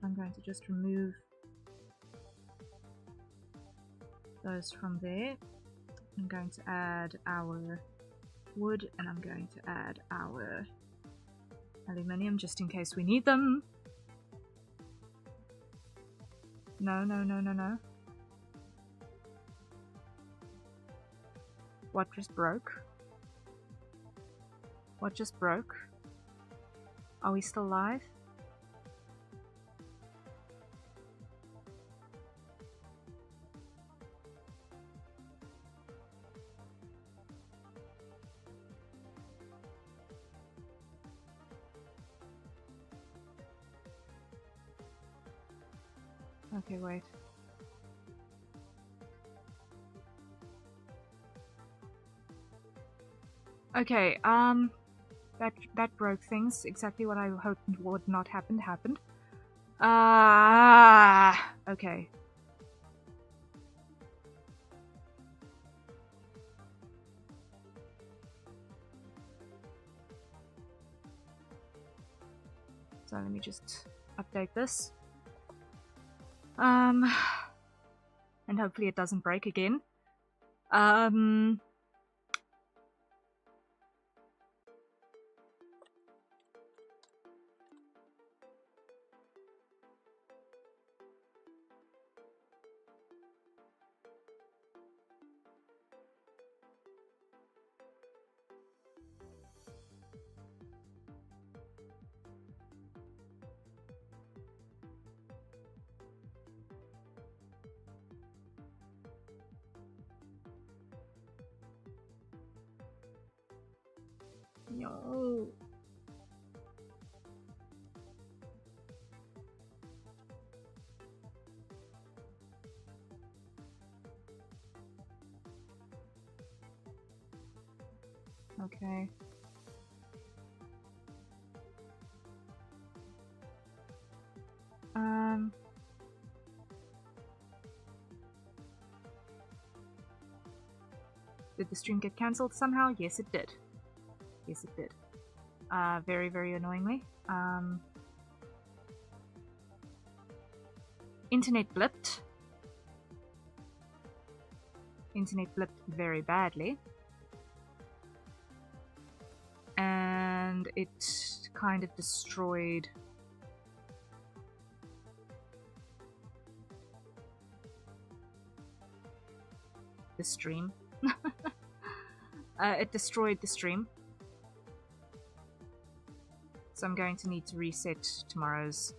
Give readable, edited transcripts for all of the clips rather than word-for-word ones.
I'm going to just remove those from there. I'm going to add our wood, and I'm going to add our aluminium just in case we need them. No, no, no, no, no. What just broke? What just broke? Are we still live? Okay, wait. Okay, that broke things. Exactly what I hoped would not happen happened. Okay. So let me just update this. And hopefully it doesn't break again. No. Okay. Did the stream get cancelled somehow? Yes, it did. Yes, it did. Very, very annoyingly. Internet blipped. Internet blipped very badly. And it kind of destroyed the stream. It destroyed the stream. So I'm going to need to reset tomorrow's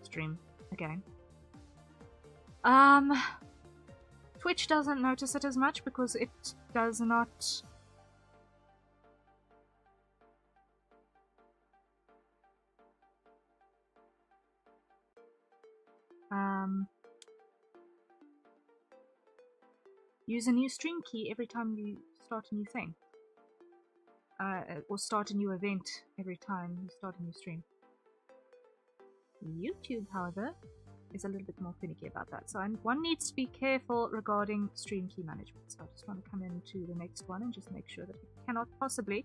stream again. Twitch doesn't notice it as much because it does not... use a new stream key every time you start a new thing. Or start a new event every time you start a new stream. YouTube, however, is a little bit more finicky about that. So one needs to be careful regarding stream key management. So I just want to come into the next one and just make sure that it cannot possibly...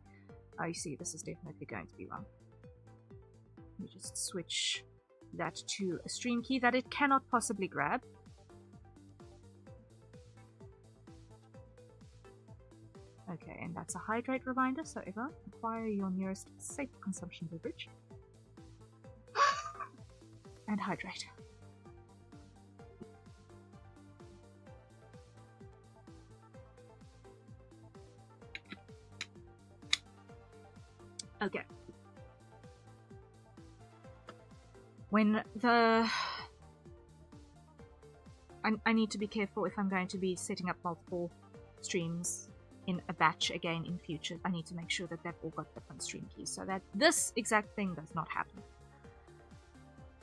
Oh, you see, this is definitely going to be wrong. Let me just switch that to a stream key that it cannot possibly grab. Okay, and that's a hydrate reminder, so everyone, acquire your nearest safe consumption beverage. And hydrate. Okay. When the... I need to be careful if I'm going to be setting up multiple streams in a batch again in future. I need to make sure that they've all got different stream keys so that this exact thing does not happen.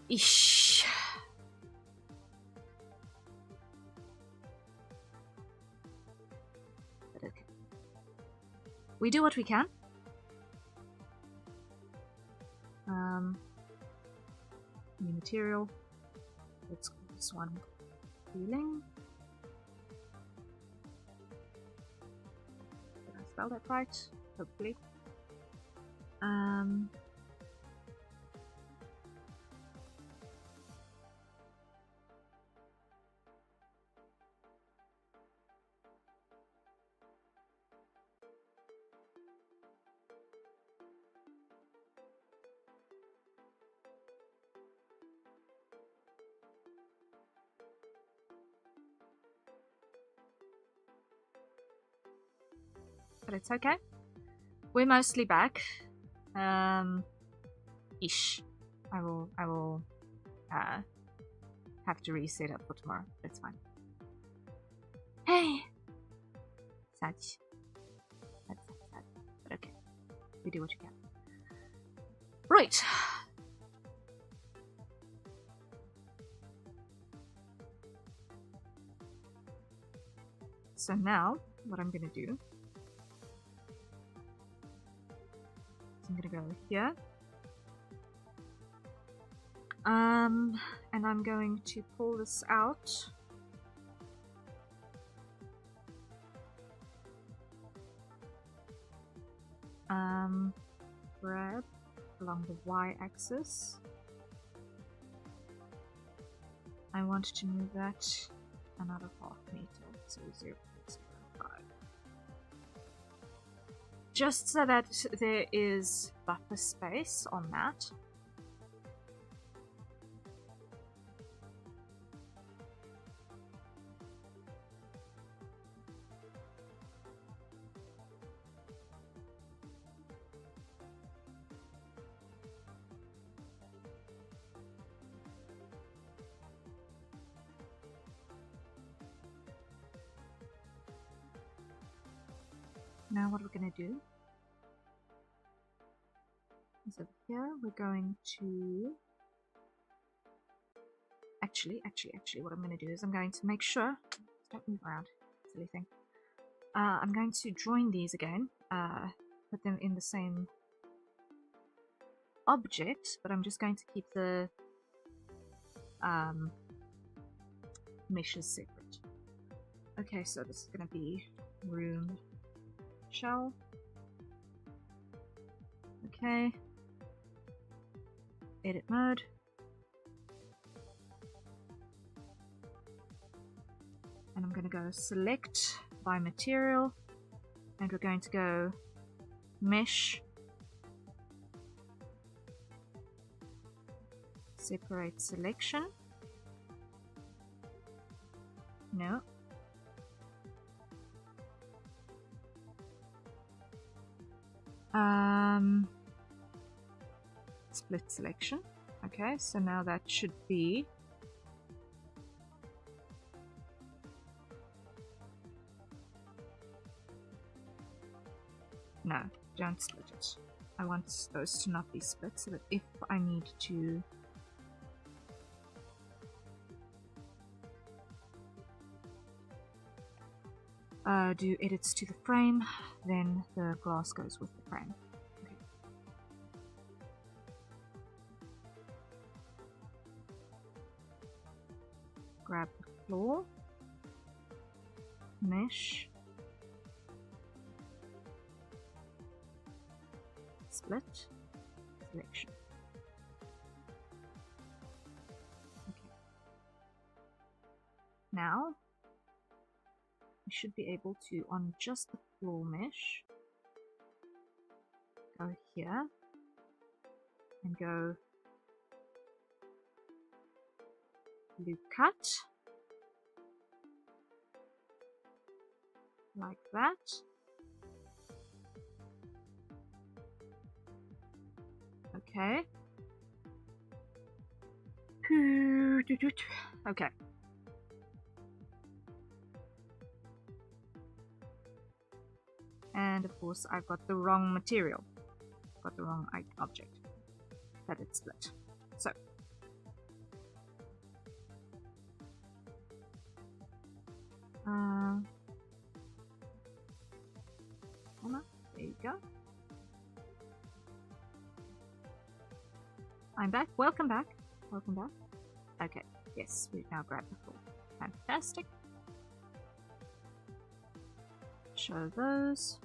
Ish. But okay. We do what we can. New material. Let's call this one healing. Spell that right, hopefully. but it's okay. We're mostly back. Ish. I will have to reset up for tomorrow. That's fine. Hey! Sad. That's sad. But okay. You do what you can. Right. So now, what I'm going to do is I'm going to go here. And I'm going to pull this out. Grab along the y-axis. I want to move that another half meter, so 0.05. Just so that there is buffer space on that. Now what we're going to do is over here, we're going to actually what I'm going to do is I'm going to make sure, don't move around, silly thing. I'm going to join these again, put them in the same object, but I'm just going to keep the meshes separate. Okay, so this is going to be room shell. Okay. Edit mode. And I'm going to go select by material, and we're going to go mesh, separate selection. No. Split selection. Okay, so now that should be no, don't split it. I want those to not be split so that if I need to do edits to the frame, then the glass goes with the frame. Okay. Grab the floor, mesh, split, selection. Okay. Now we should be able to, on just the floor mesh, go here and go loop cut like that. Okay. Okay. And of course I've got the wrong material. Got the wrong object that it's split. So there you go. I'm back. Welcome back. Welcome back. Okay. Yes, we've now grabbed the floor. Fantastic. Show those.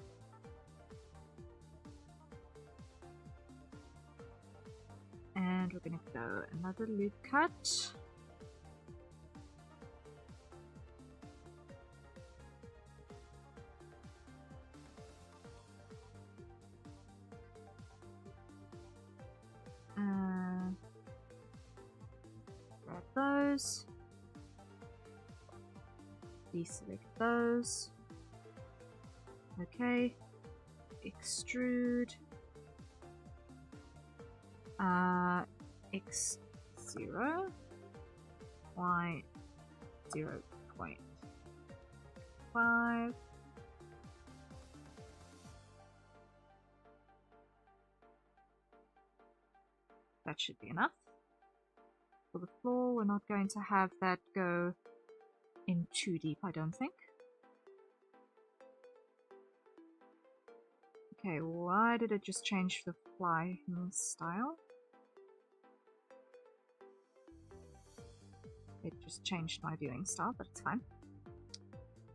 And we're going to go another loop cut. Grab those. Deselect those. Okay, extrude x0 y 0.5. That should be enough. For the floor, we're not going to have that go in too deep, I don't think. Okay, why did it just change the fly style? It just changed my viewing style, but it's fine.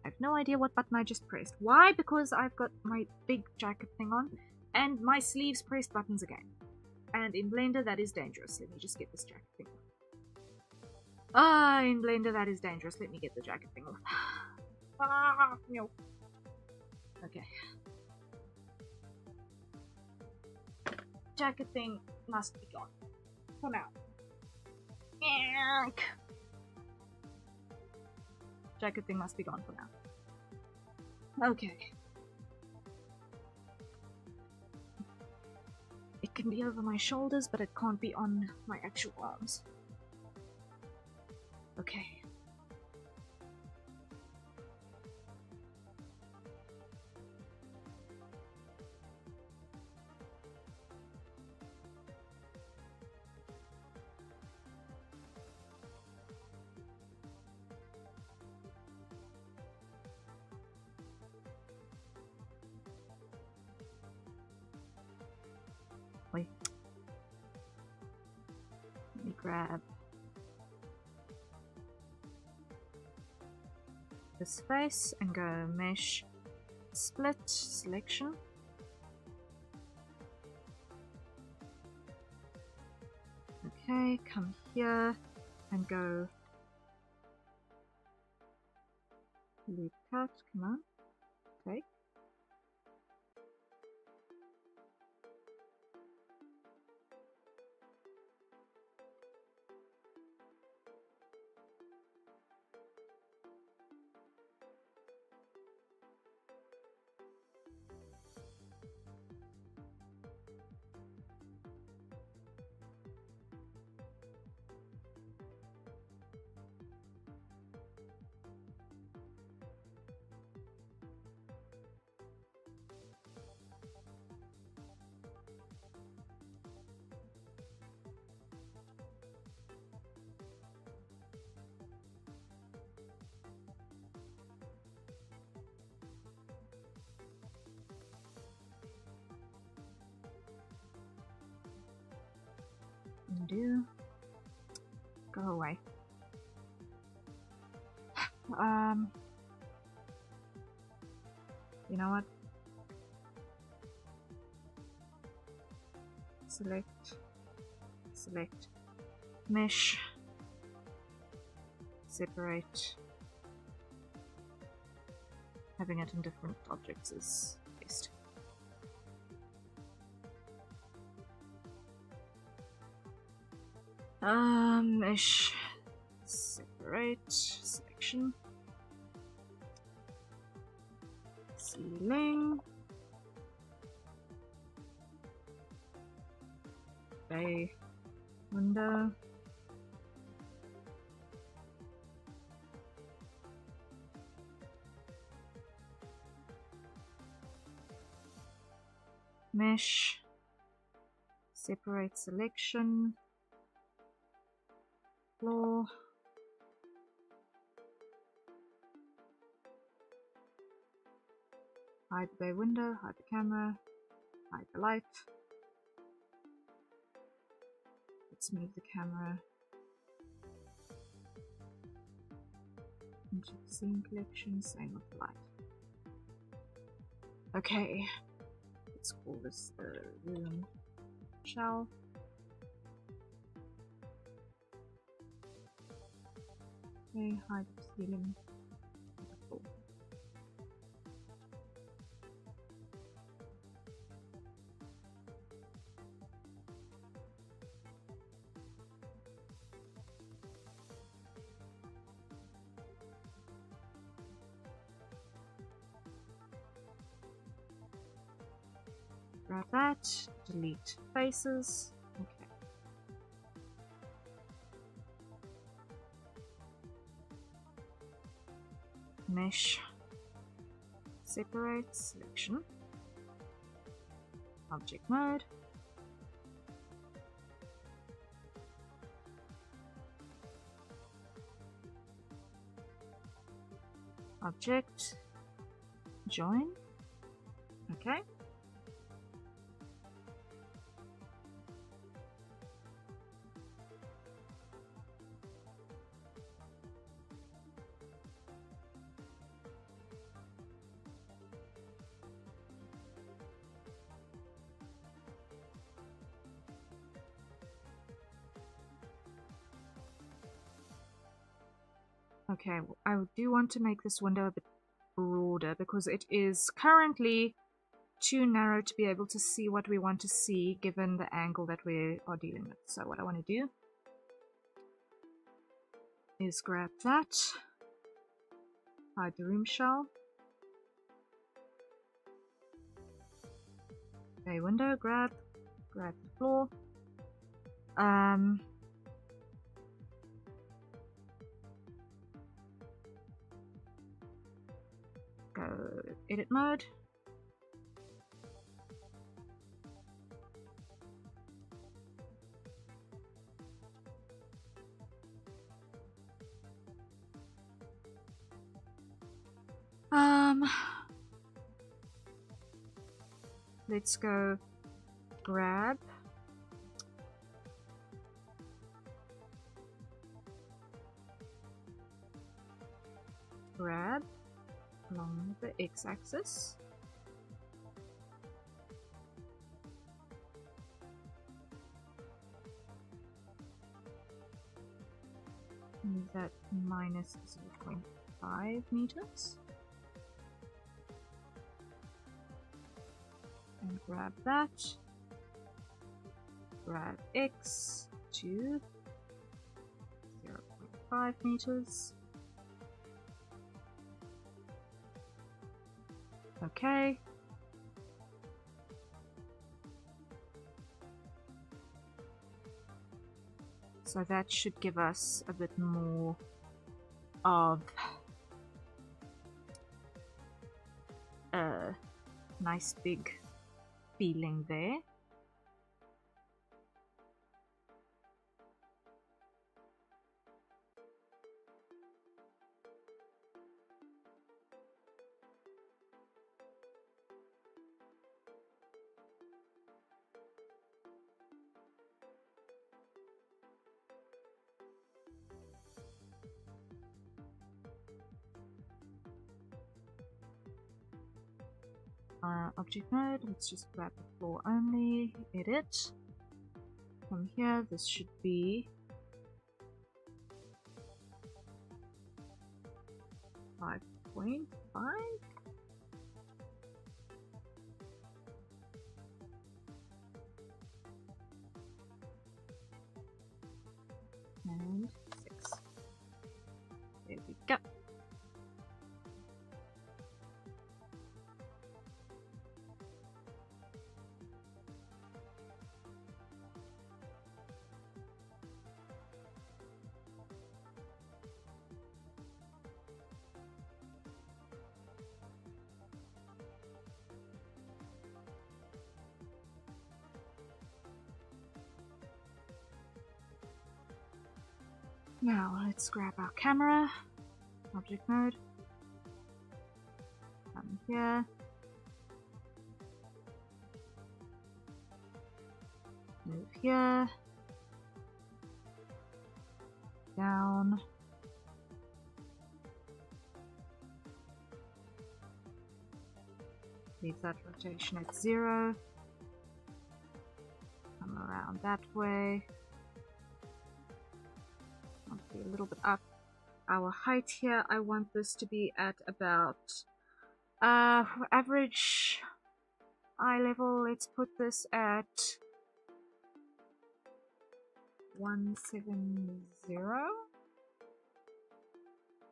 I have no idea what button I just pressed. Why? Because I've got my big jacket thing on, and my sleeves pressed buttons again. And in Blender, that is dangerous. Let me just get this jacket thing off. Ah, in Blender, that is dangerous. Let me get the jacket thing off. Ah, no. Okay. Jacket thing must be gone. For now. Jacket thing must be gone for now. Okay. It can be over my shoulders, but it can't be on my actual arms. Okay. Wait. Let me grab this face and go mesh split selection. Okay, come here and go loop cut, come on, take. Undo. Go away. You know what? Select, mesh, separate. Having it in different objects is best. Mesh, separate, selection, ceiling, bay, window, mesh, separate selection, floor, hide the bay window, hide the camera, hide the light. Let's move the camera into the scene collection, same with the light. Okay, let's call this the room shell. Okay, hide the ceiling. Wonderful. grab that, delete faces. Okay. Mesh, separate, selection, object mode. Object, join. Okay. Okay, I do want to make this window a bit broader because it is currently too narrow to be able to see what we want to see given the angle that we are dealing with. So what I want to do is grab that, hide the room shell, a window, grab the floor, go edit mode. Let's go grab along the x-axis. Move that minus 0.5 meters. And grab that. Grab x to 0.5 meters. Okay. So that should give us a bit more of a nice big feeling there. Object mode, let's just grab the floor only, edit. From here, this should be 5.5. And 6. There we go. Now let's grab our camera, object mode, come here, move here, down, leave that rotation at 0, come around that way. A little bit up. Our height here, I want this to be at about average eye level. Let's put this at 170.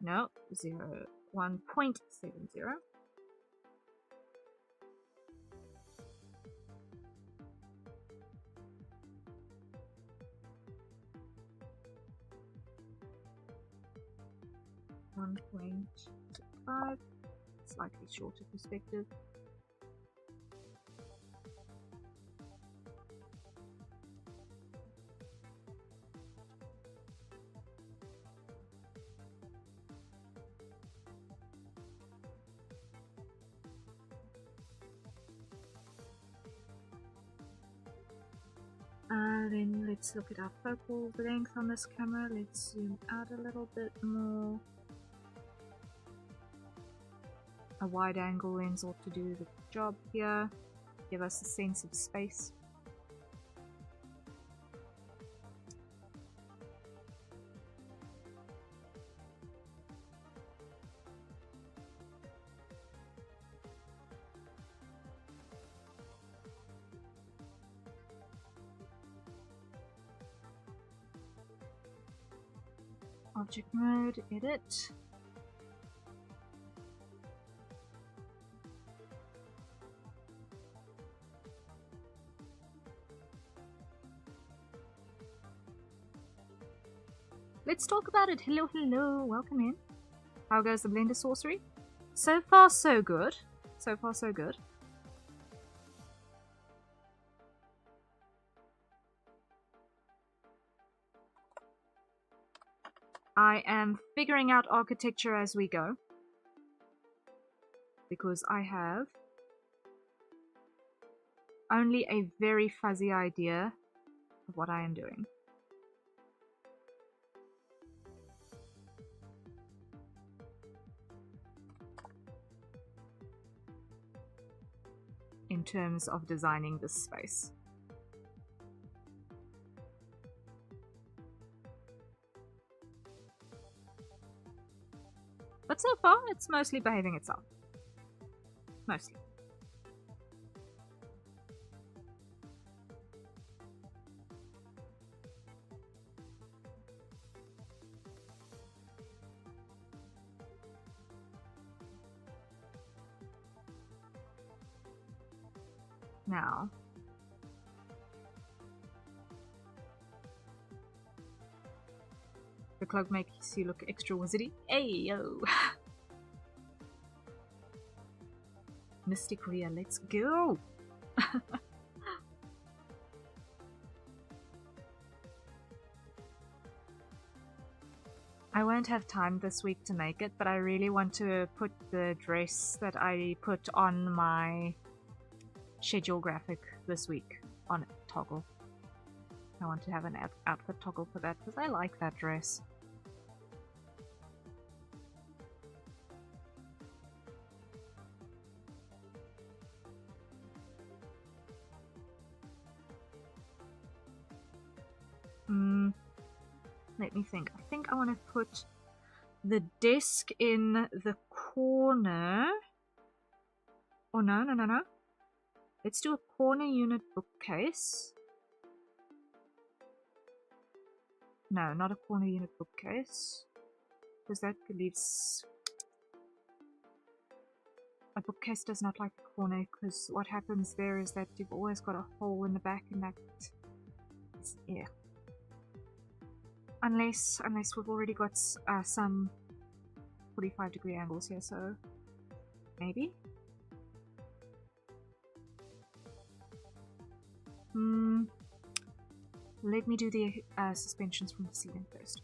No, 1.70. 1.5, slightly shorter perspective. Then let's look at our focal length on this camera. Let's zoom out a little bit more. A wide angle lens ought to do the job here. Give us a sense of space. Object mode, edit. Let's talk about it. Hello, hello, welcome in. How goes the Blender sorcery? So far, so good. So far, so good. I am figuring out architecture as we go, because I have only a very fuzzy idea of what I am doing. In terms of designing this space. But so far, it's mostly behaving itself. Mostly. Now, the cloak makes you look extra wizardy. Hey yo! Mystic Rhea, let's go! I won't have time this week to make it, but I really want to put the dress that I put on my schedule graphic this week on toggle. I want to have an outfit toggle for that because I like that dress. Let me think. I think I want to put the desk in the corner. Oh, no. Let's do a corner unit bookcase. No, not a corner unit bookcase. Because that leaves... A bookcase does not like a corner, because what happens there is that you've always got a hole in the back, and that... yeah. Unless we've already got some 45-degree angles here, so maybe. Let me do the suspensions from the ceiling first.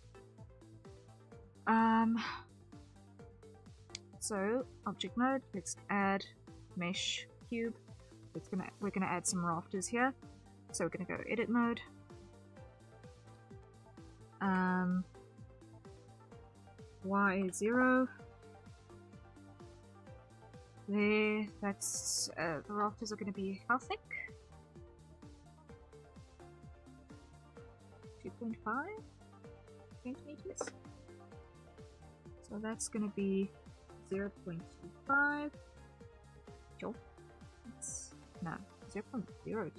So object mode. Let's add mesh cube. We're gonna add some rafters here. So we're gonna go edit mode. Y0. There, that's, the rafters are going to be how thick? 2.5 centimeters. So that's going to be 0.25. Sure. No, 0.025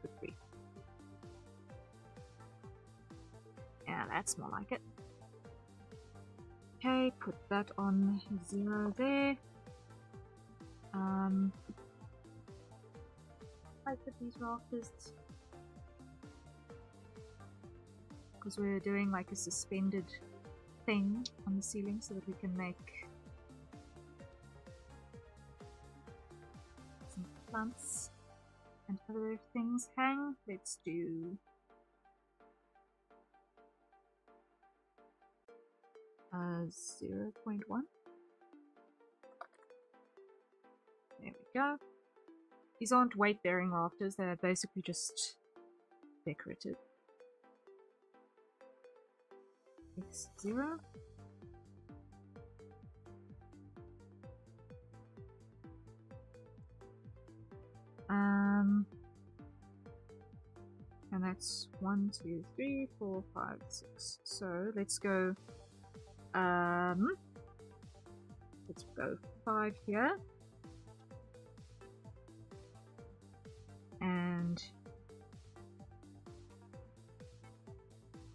would be. Yeah, that's more like it. Okay, put that on 0 there. I put these rafters because we're doing like a suspended thing on the ceiling so that we can make some plants and other things hang. Let's do 0.1. There we go. These aren't weight-bearing rafters, they're basically just decorative. X0. And that's 1, 2, 3, 4, 5, 6. So let's go. Let's go 5 here. And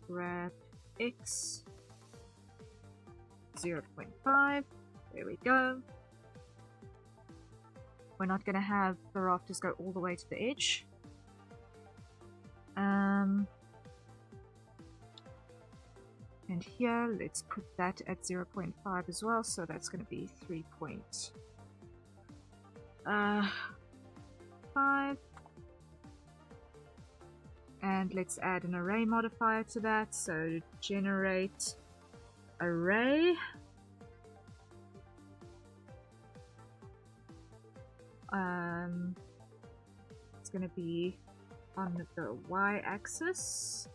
grab X 0.5. There we go. We're not going to have the rafters go all the way to the edge. And here, let's put that at 0.5 as well. So that's going to be 3.5. And let's add an array modifier to that. So generate array. It's going to be on the y-axis.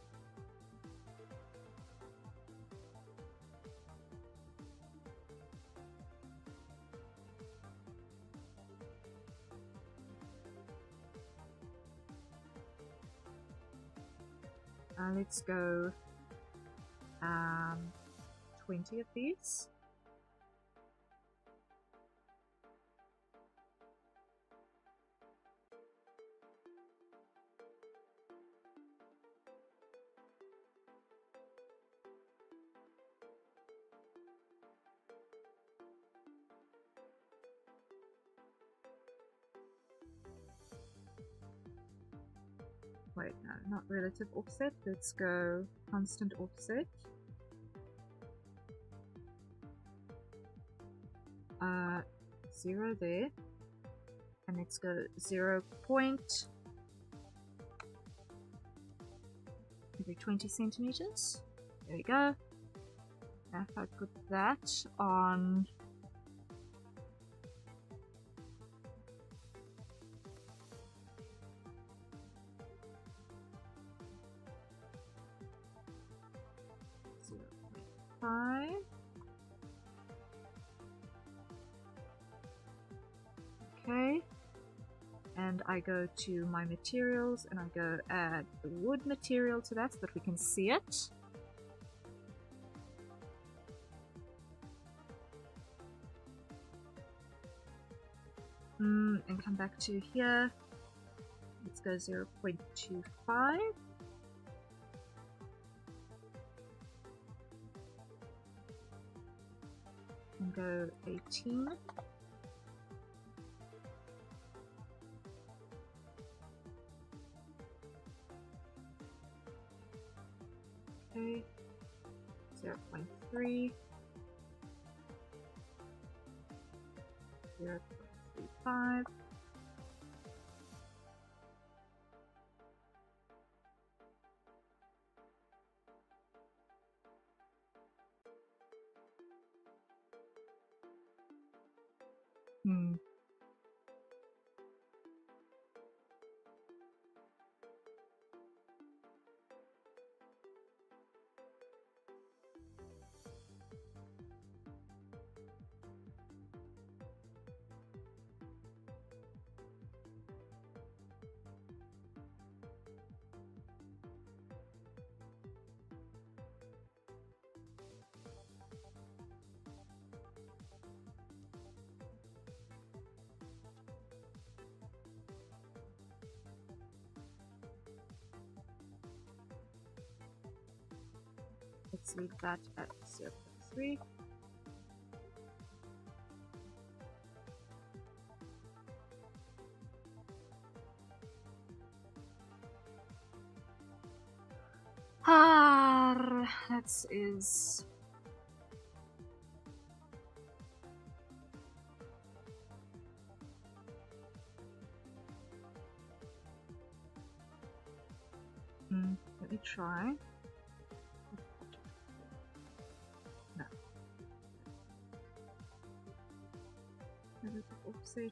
Let's go 20 of these. Wait, no, not relative offset. Let's go constant offset. 0 there. And let's go 0 point every 20 centimeters. There we go. Now if I put that on okay, and I go to my materials and I go add the wood material to that so that we can see it. And come back to here. Let's go 0.25. And go 18. Okay, 0.3, 0.35. Let's leave that at 0.3. That is Let me try. No. A little offset.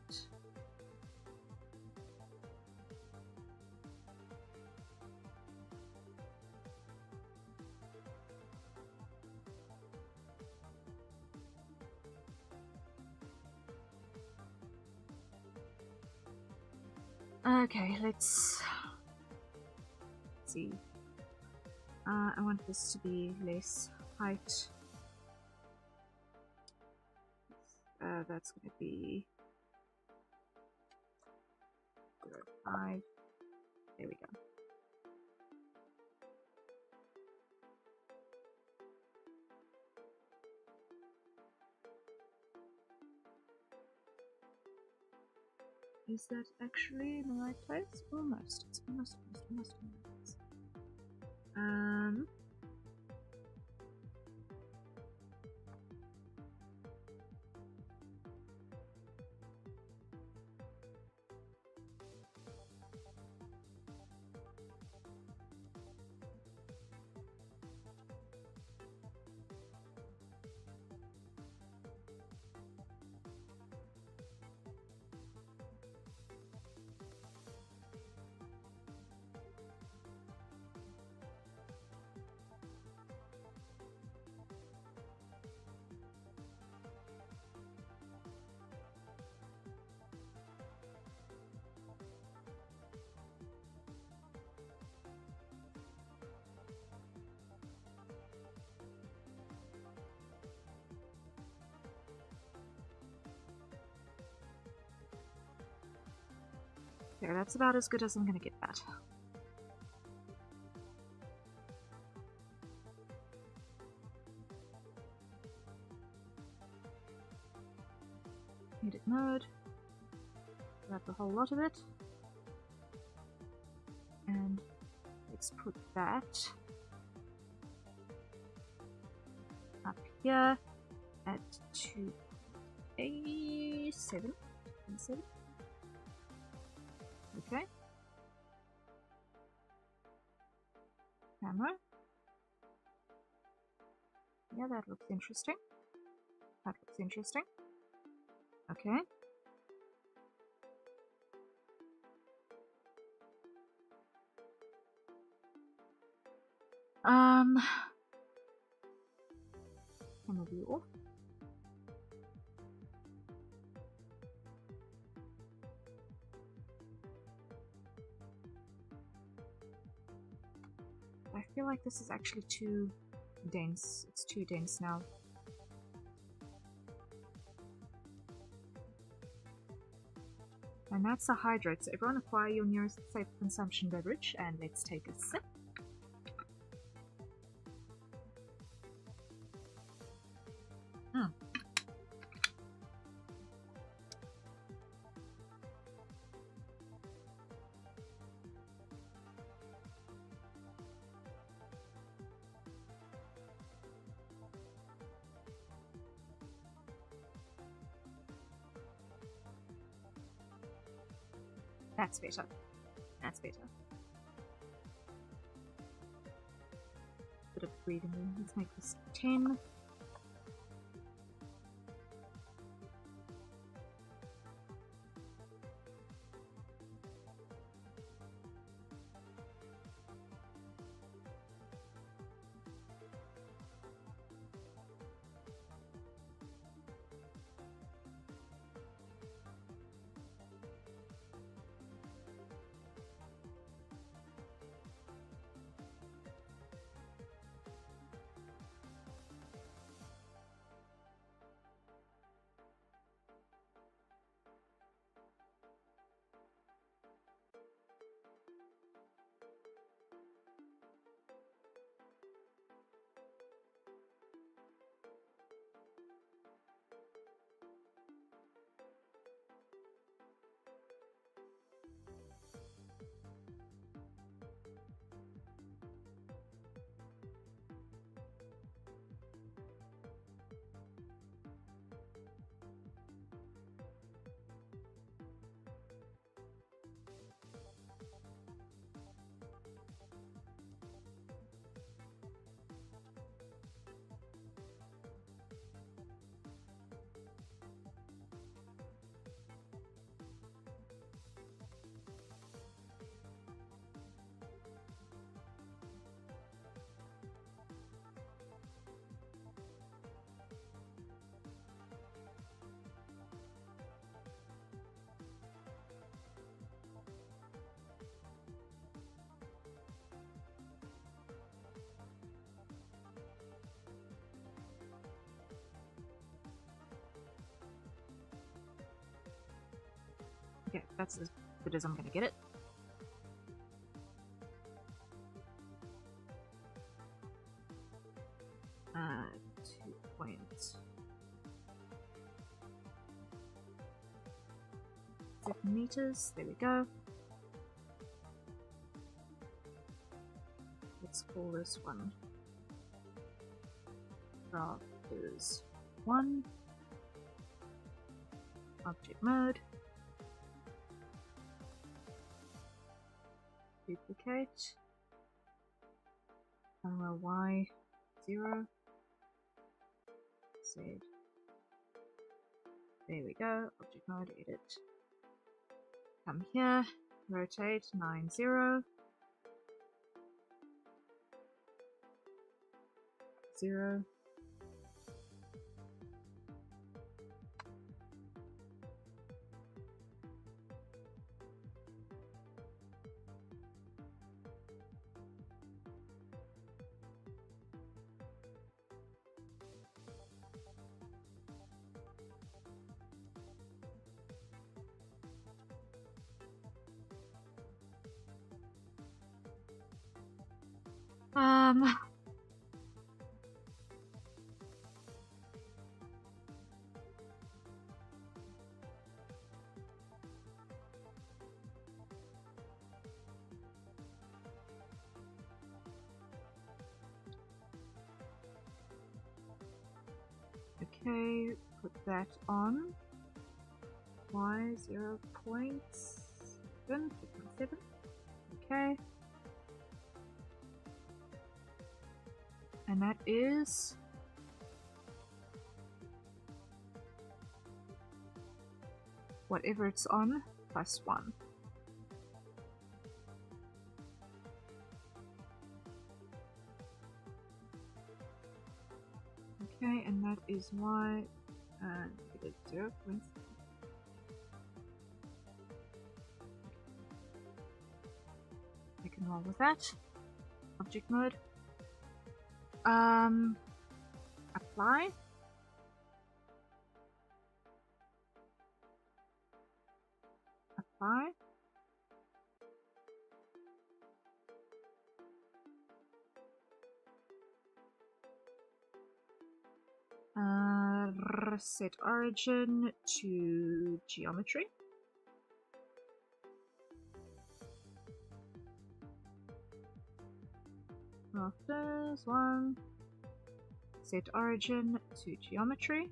Okay, let's see. I want this to be less height. That's going to be 0.5. There we go. Is that actually in the right place? Almost. It's almost. There, that's about as good as I'm gonna get that. Edit mode. Grab the whole lot of it. And let's put that up here at 2.7. Okay. Camera. Yeah, that looks interesting. That looks interesting. Okay. Camera view off. I feel like this is actually too dense. It's too dense now. And that's a hydrate. So everyone acquire your nearest safe consumption beverage and let's take a sip. That's better. That's better. Bit of breathing room. Let's make this 10. Okay, that's as good as I'm gonna get it. Uh, 2 points. 7 meters, there we go. Let's call this one Rafters 1. Object mode. Duplicate. Y 0. Save. There we go. Object mode, edit. Come here, rotate 90. 0. Okay, put that on. Y 0.7. Okay. And that is whatever it's on plus 1. Okay, and that is Y negative 0. I can roll with that. Object mode. Apply. Apply. Set origin to geometry. Rafters 1. Set origin to geometry.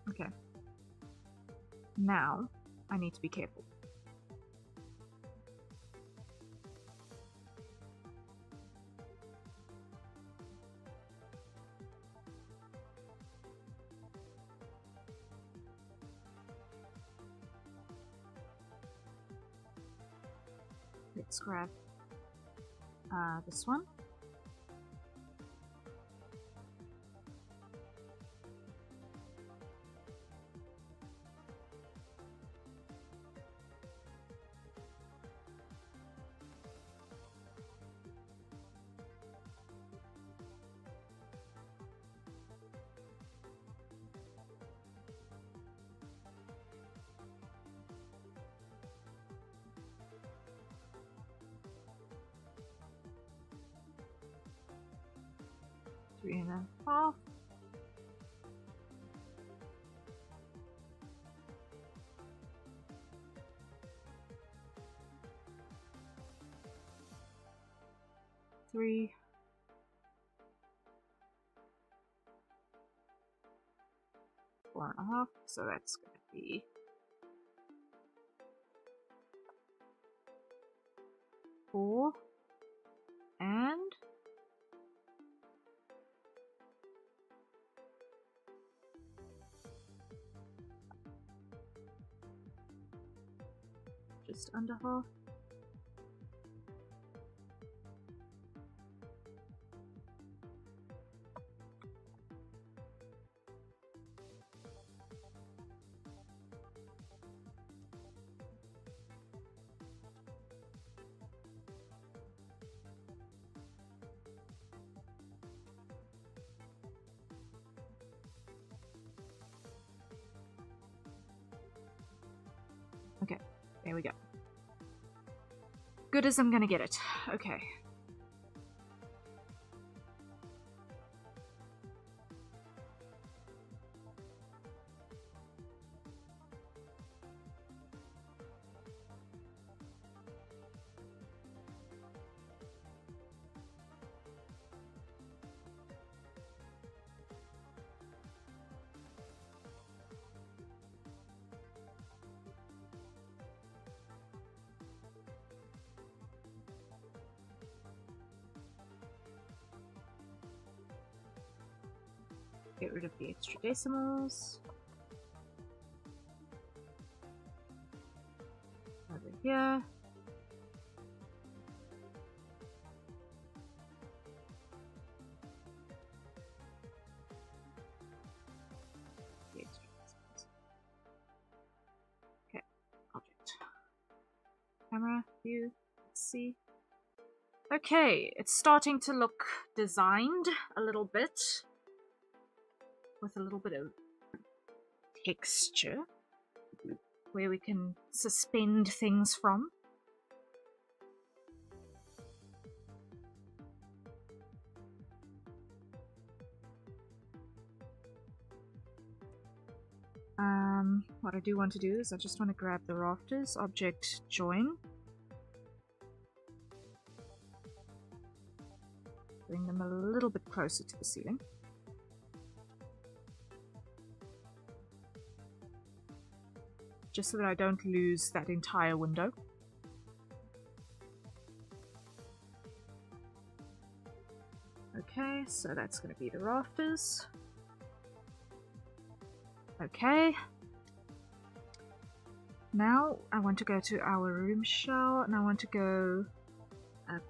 Okay. Now, I need to be careful. Let's grab this one. Three and a half. Three. 4.5. So that's going to be 4 and just under half. There we go. Good as I'm gonna get it. Okay. Get rid of the extra decimals. Over here. The extra decimals. Okay, object. Camera, view, let's see. Okay, it's starting to look designed a little bit. With a little bit of texture where we can suspend things from. What I do want to do is I just want to grab the rafters, object join, bring them a little bit closer to the ceiling. Just so that I don't lose that entire window. Okay, so that's going to be the rafters. Okay. Now I want to go to our room shower, and I want to go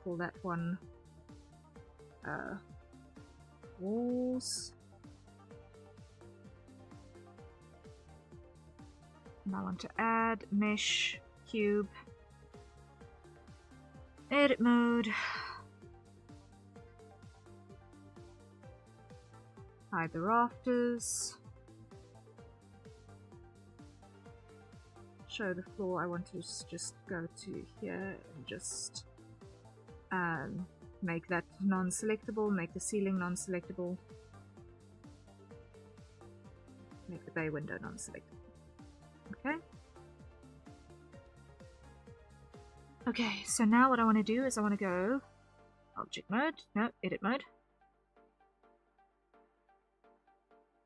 call that one walls. And I want to add mesh, cube, edit mode, hide the rafters, show the floor. I want to just go to here and just make that non-selectable, make the ceiling non-selectable, make the bay window non-selectable. Okay. Okay, so now what I want to do is I want to go object mode, no, edit mode.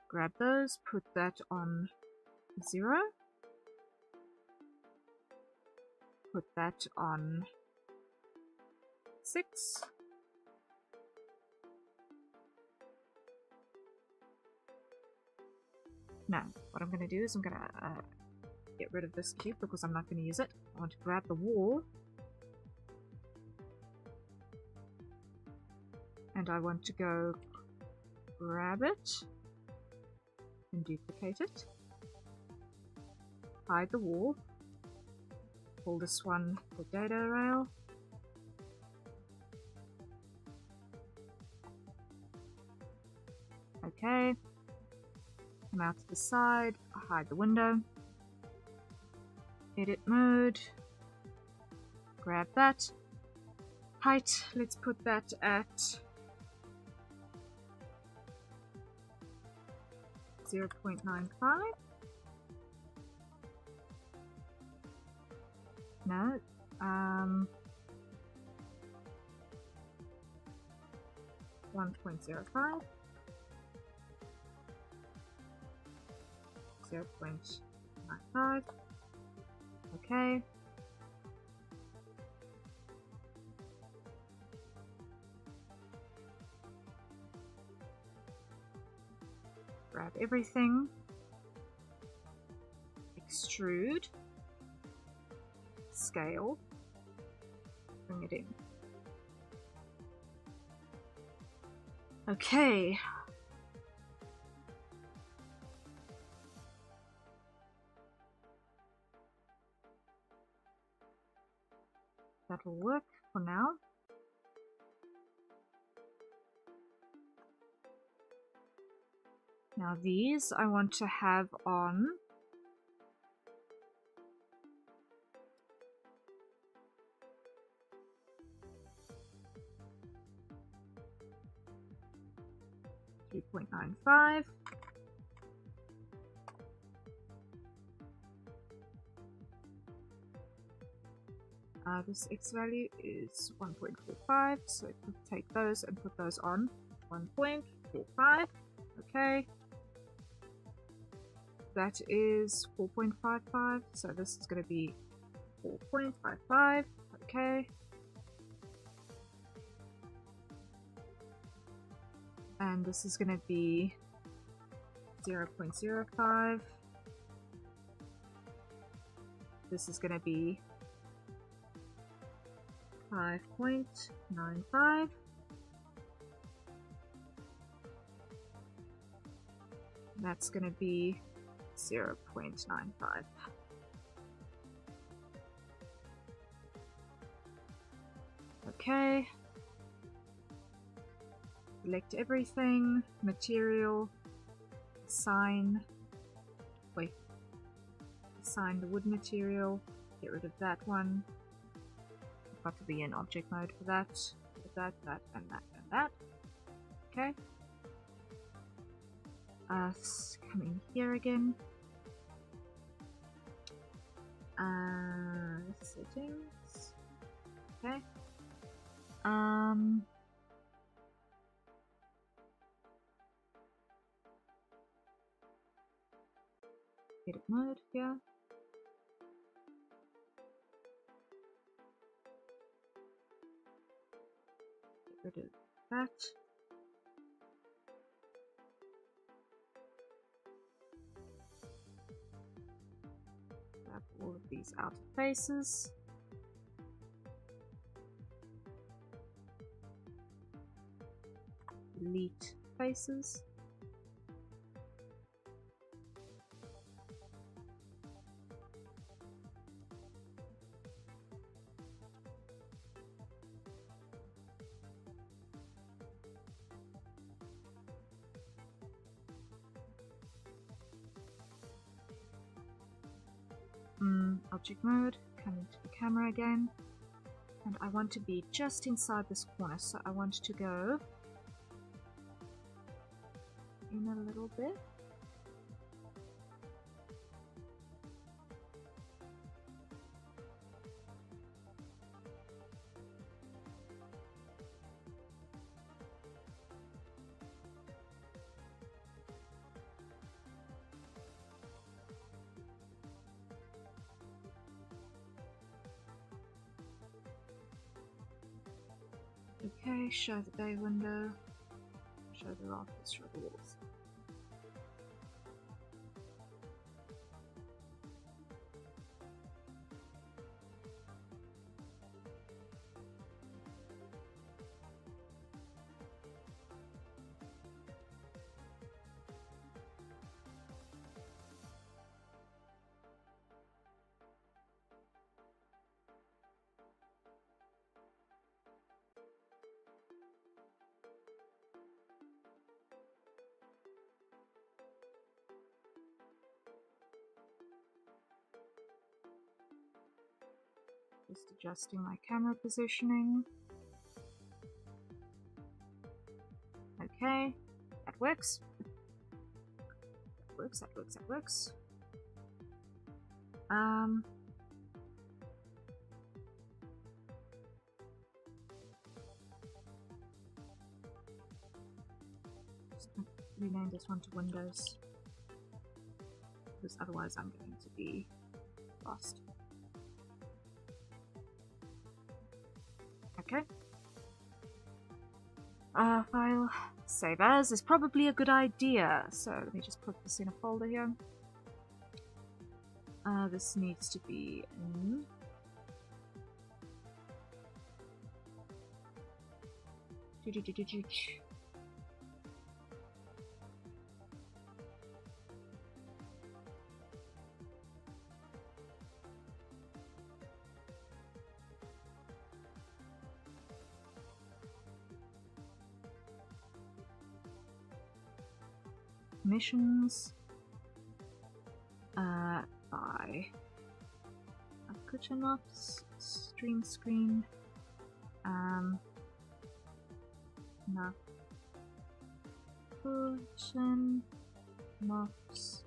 Grab those, put that on 0. Put that on 6. Now, what I'm going to do is I'm going to get rid of this cube because I'm not going to use it. I want to grab the wall and I want to go grab it and duplicate it, hide the wall, call this one the data rail, okay, come out to the side, hide the window, edit mode, grab that, height, let's put that at 0.95. No, 1.05, 0.95, okay. Grab everything, extrude, scale, bring it in. Okay. That will work for now. Now these I want to have on 3.95. This X value is 1.45, so we'll take those and put those on 1.45. Okay. That is 4.55, so this is going to be 4.55. Okay. And this is going to be 0.05. This is going to be 5.95. That's going to be 0.95. Okay. Select everything, material, assign the wood material, get rid of that one. Got to be in object mode for that, that, and that, and that. Okay. Come in here again. Settings. Okay. Edit mode here. Get rid of that. Grab all of these outer faces. Delete faces. Object mode, come into the camera again, and I want to be just inside this corner, so I want to go in a little bit. Okay, show the bay window, show the rafters, show the walls. Just adjusting my camera positioning. Okay, that works. That works, that works, that works. Just rename this one to Windows, because otherwise I'm going to be lost. Okay. File save as is probably a good idea. So let me just put this in a folder here. This needs to be in missions by Kuchanov's stream screen. No. Fulton, Mox,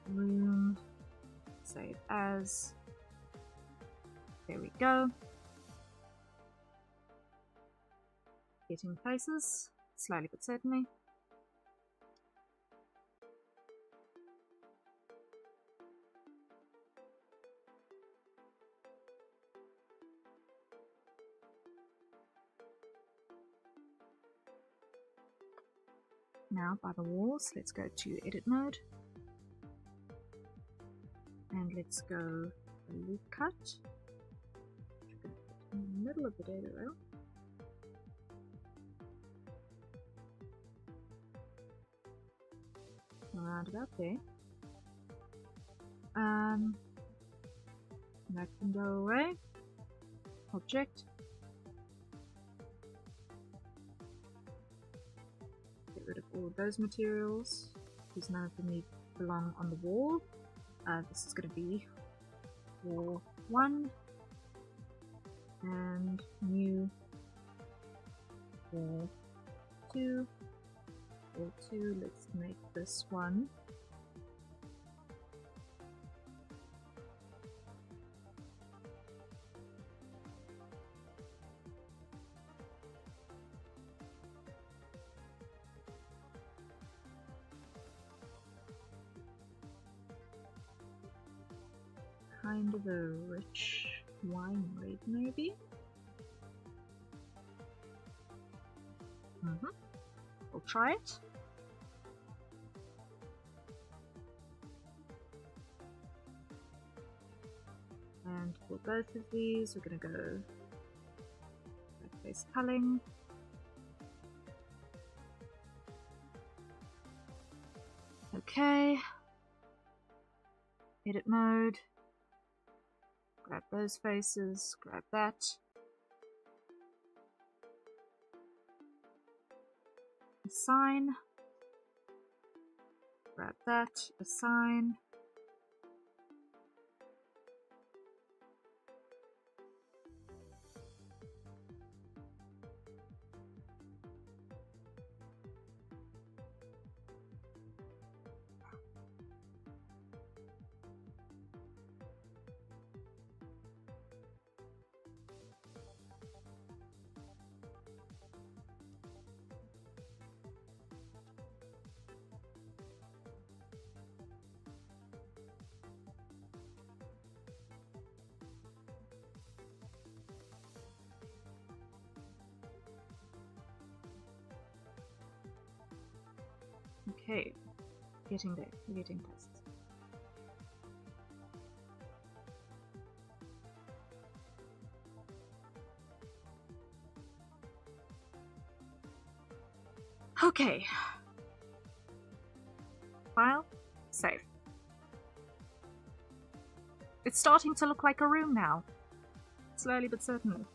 room, save as. There we go. Getting places, slowly but certainly. Now by the walls, let's go to edit mode. And let's go loop cut. In the middle of the data rail. Around about there. That can go away. Object. Get rid of all of those materials because none of them belong on the wall. This is going to be wall 1 and new wall 2. Wall 2, let's make this one kind of a rich wine red, maybe. We'll try it. And for both of these, we're going to go face culling. Okay. Edit mode. Grab those faces, grab that. Assign. Grab that, assign. Okay, getting there, we're getting places. Okay. File, save. It's starting to look like a room now. Slowly but certainly.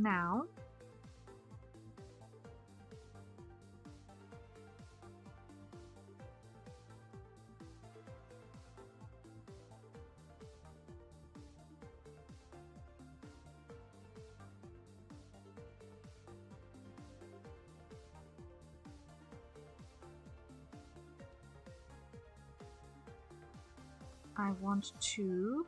Now I want to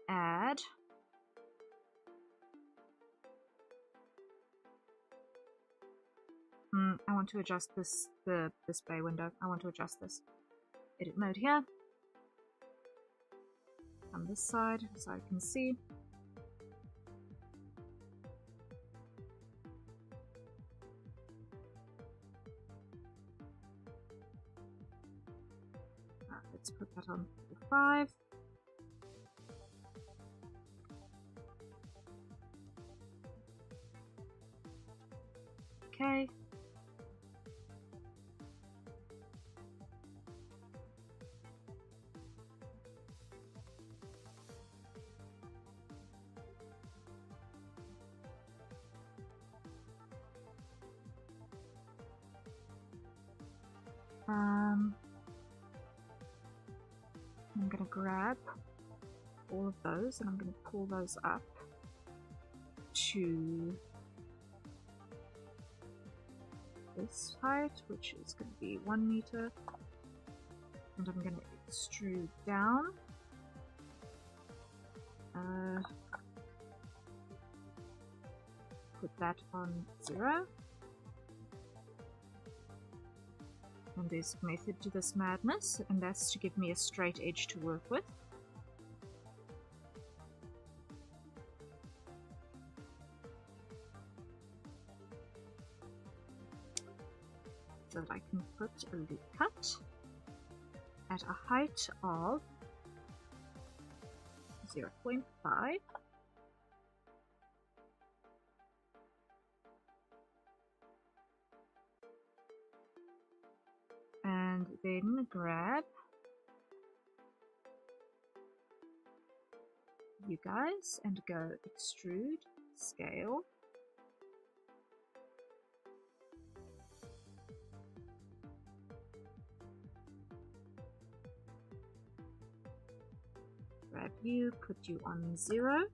add I want to adjust this display window. I want to adjust this. Edit mode here. On this side so I can see. Let's put that on 5. Okay. grab all of those and I'm going to pull those up to this height, which is going to be 1 meter, and I'm going to extrude down. Put that on 0. And there's a method to this madness, and that's to give me a straight edge to work with. So that I can put a loop cut at a height of 0.5. And then grab you guys and go extrude, scale. Grab you, put you on 0.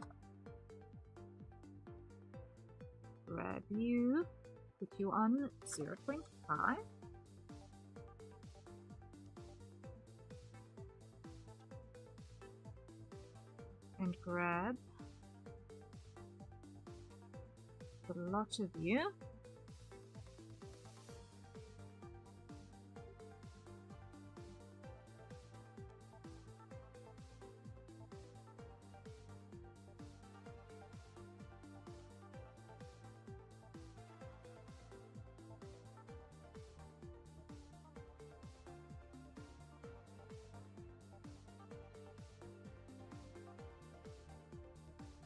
Grab you, put you on 0.5. And grab the lot of you.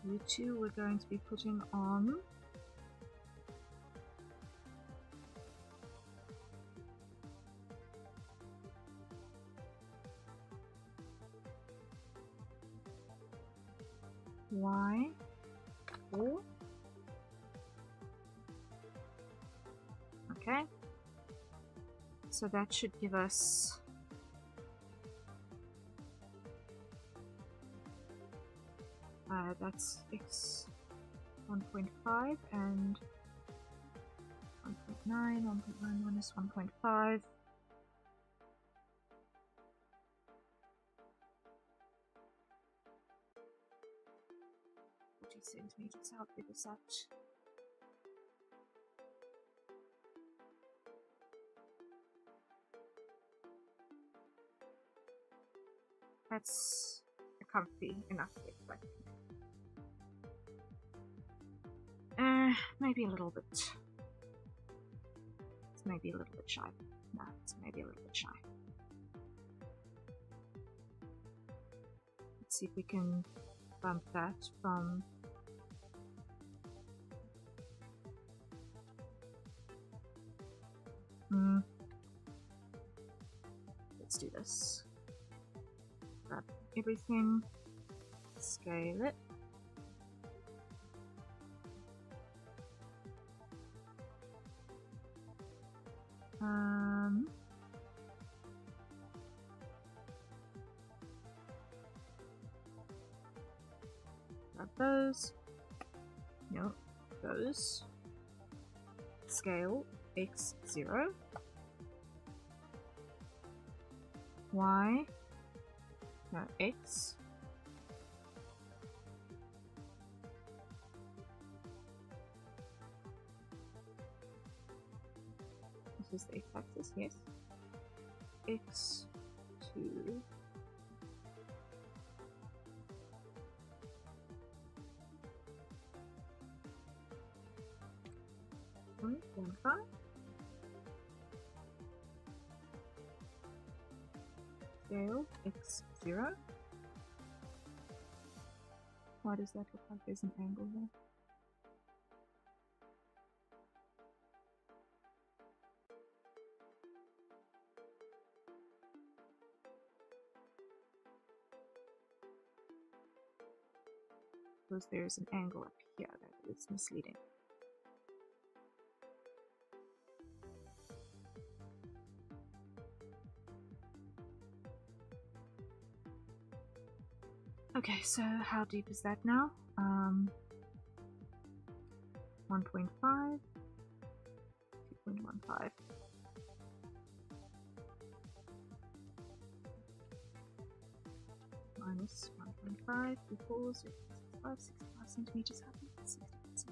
You two we're going to be putting on Y4. Okay, so that should give us that's x 1.5 and 1.9, 1.9 minus 1.5. 40 centimeters, how big is that? That's a comfy enough width, I think. Maybe a little bit. It's maybe a little bit shy. No, it's maybe a little bit shy. Let's see if we can bump that from let's do this. Grab everything, scale it. Grab those. No, those. Scale x0. Y. No, x. This is the x-axis, yes. x2. One five. Scale x0. Why does that look like there's an angle there? Because there's an angle up here that is misleading. Okay, so how deep is that now? 1.5, 2.15. Minus 1.5 equals 65 centimeters. How deep is 65 centimeters?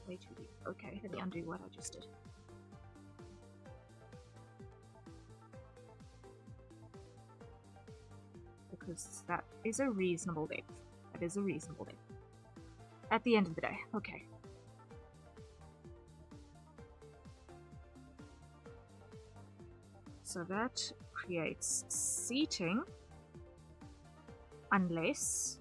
Way too deep. Okay, let me undo what I just did. Because that is a reasonable depth. That is a reasonable depth. At the end of the day. Okay. So that creates seating unless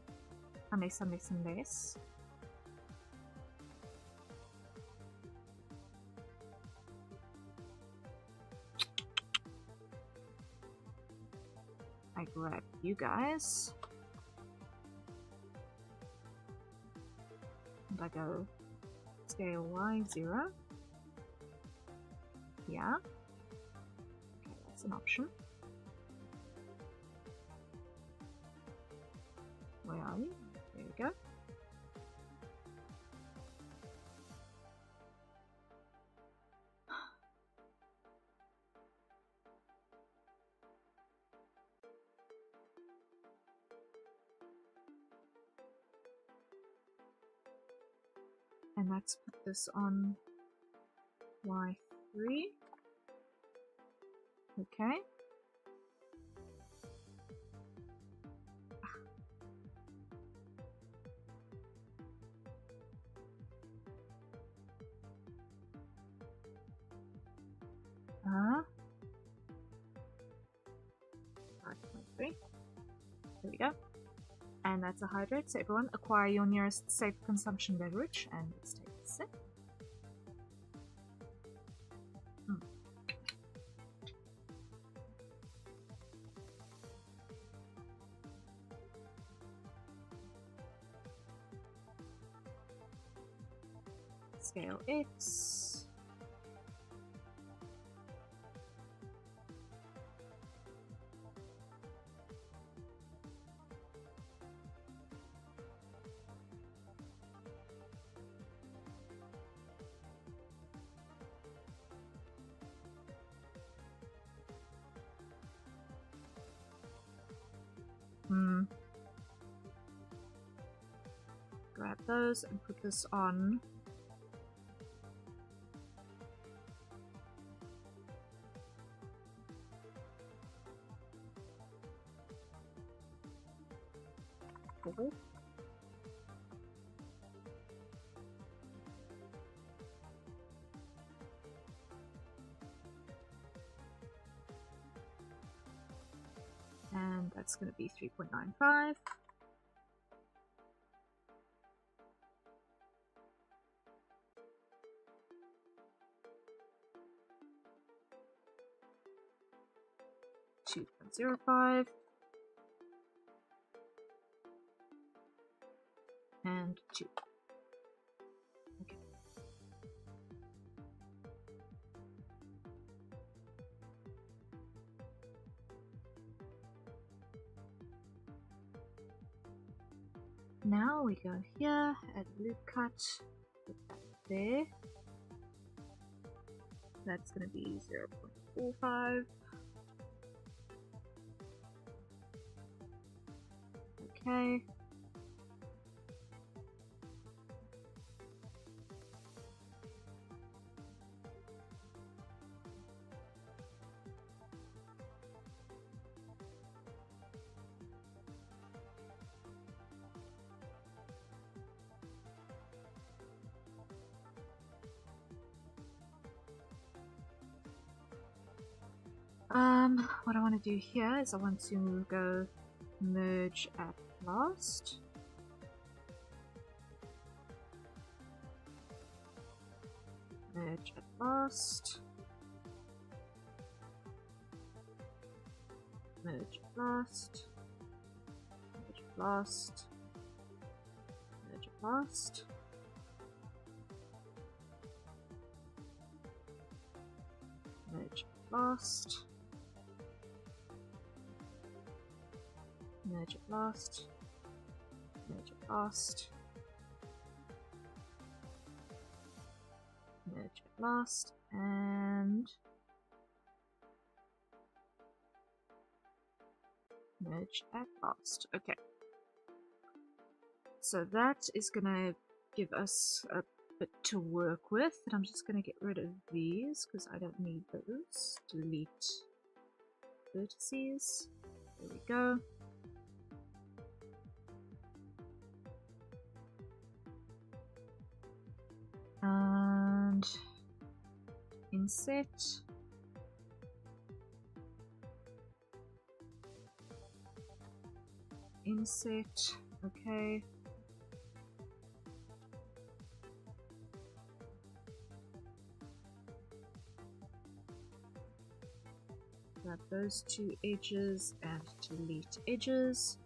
I grab you guys and I go scale Y0. Yeah. Okay, that's an option. Where are you? There we go. And let's put this on Y3. Okay. Uh, 5.3. There we go. And that's a hydrate. So everyone, acquire your nearest safe consumption beverage, and let's take a sip. Scale X. Grab those and put this on. Cool. And that's going to be 3.95. $2.05 and 2. Okay. Now we go here, add loop cut, put that there. That's going to be 0.45. Okay. What I want to do here is I want to go merge at last. Merge at last. Merge at last. Merge at last. Merge at last. Merge at last. merge at last, merge at last, merge at last, and merge at last. Okay. So that is gonna give us a bit to work with, and I'm just gonna get rid of these because I don't need those. Delete vertices. There we go. And inset. Inset. Okay. Grab those two edges and delete edges.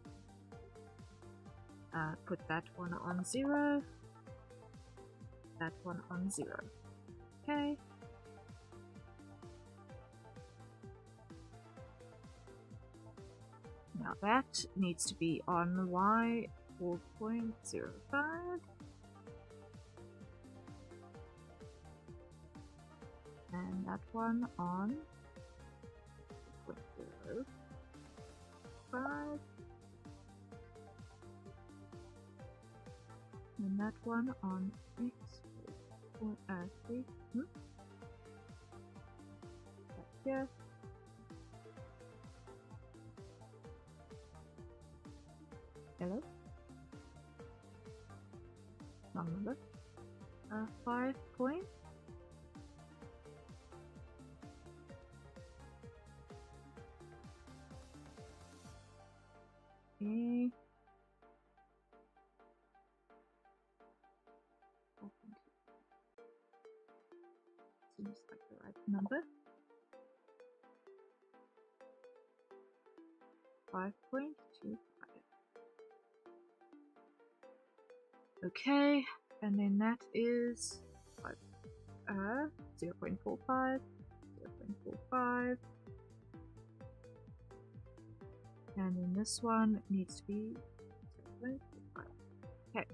Put that one on 0. That one on 0. Okay. Now that needs to be on Y 4.05. And that one on 0.05. And that one on X 3. Back here. Hello? Wrong number. 5 point. Okay. Seems like the right number. 5.25. Okay, and then that is 0.45, 0.45, and then this one needs to be 0.45. Okay.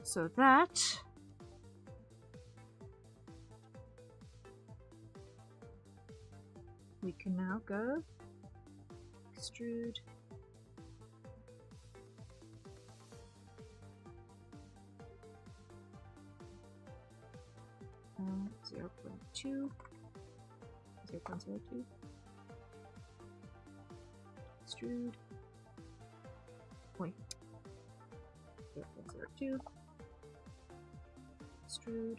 So that we can now go extrude. Uh, 0.2, 0.02, extrude, wait, 0.02, extrude,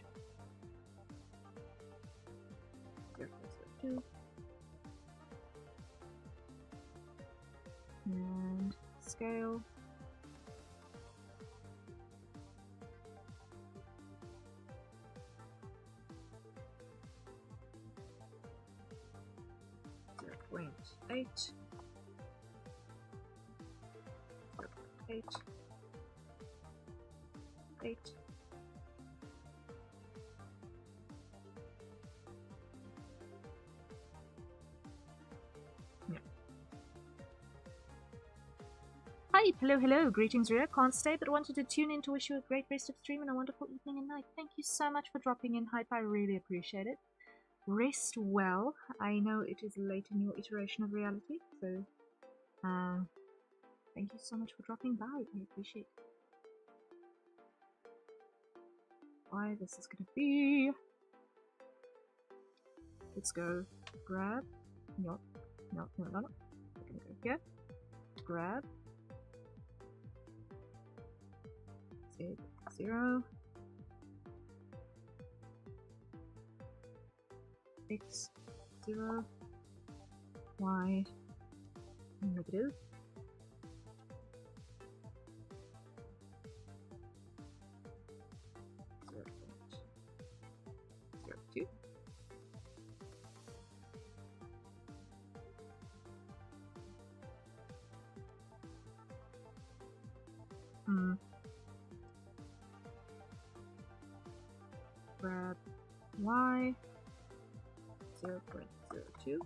0.02, and scale. Eight. 8. 8. Yeah. Hi, hello, greetings, Rhea. Can't stay, but wanted to tune in to wish you a great rest of stream and a wonderful evening and night. Thank you so much for dropping in, Hype. I really appreciate it. Rest well. I know it is late in your iteration of reality, so thank you so much for dropping by. I appreciate it. Why this is gonna be. Let's go grab. No. We're gonna go here. Grab. Z0. X 0, Y negative, .02. Grab Y 0.05. 0.02.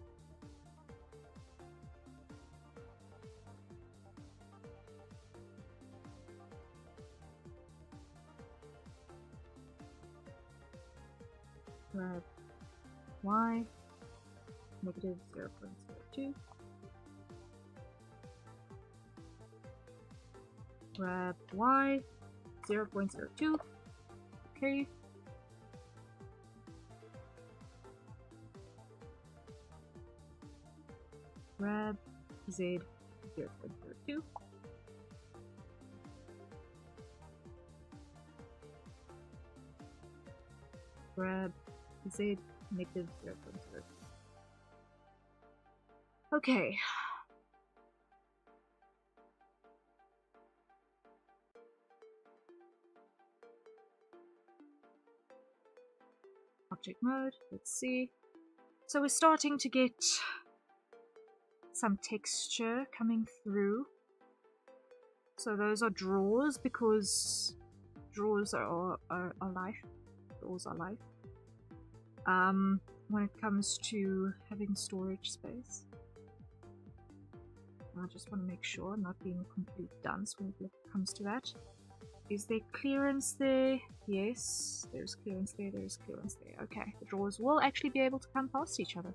Grab y, negative 0.02. Grab y, 0.02. Okay. Grab z, 0.02. Grab z, negative 0.02. Okay. Object mode, let's see. So we're starting to get some texture coming through. So those are draws, because draws are life. Draws are life. When it comes to having storage space, I just want to make sure I'm not being a complete dunce when it comes to that. Is there clearance there? Yes, there's clearance there, there's clearance there. Okay, the drawers will actually be able to come past each other.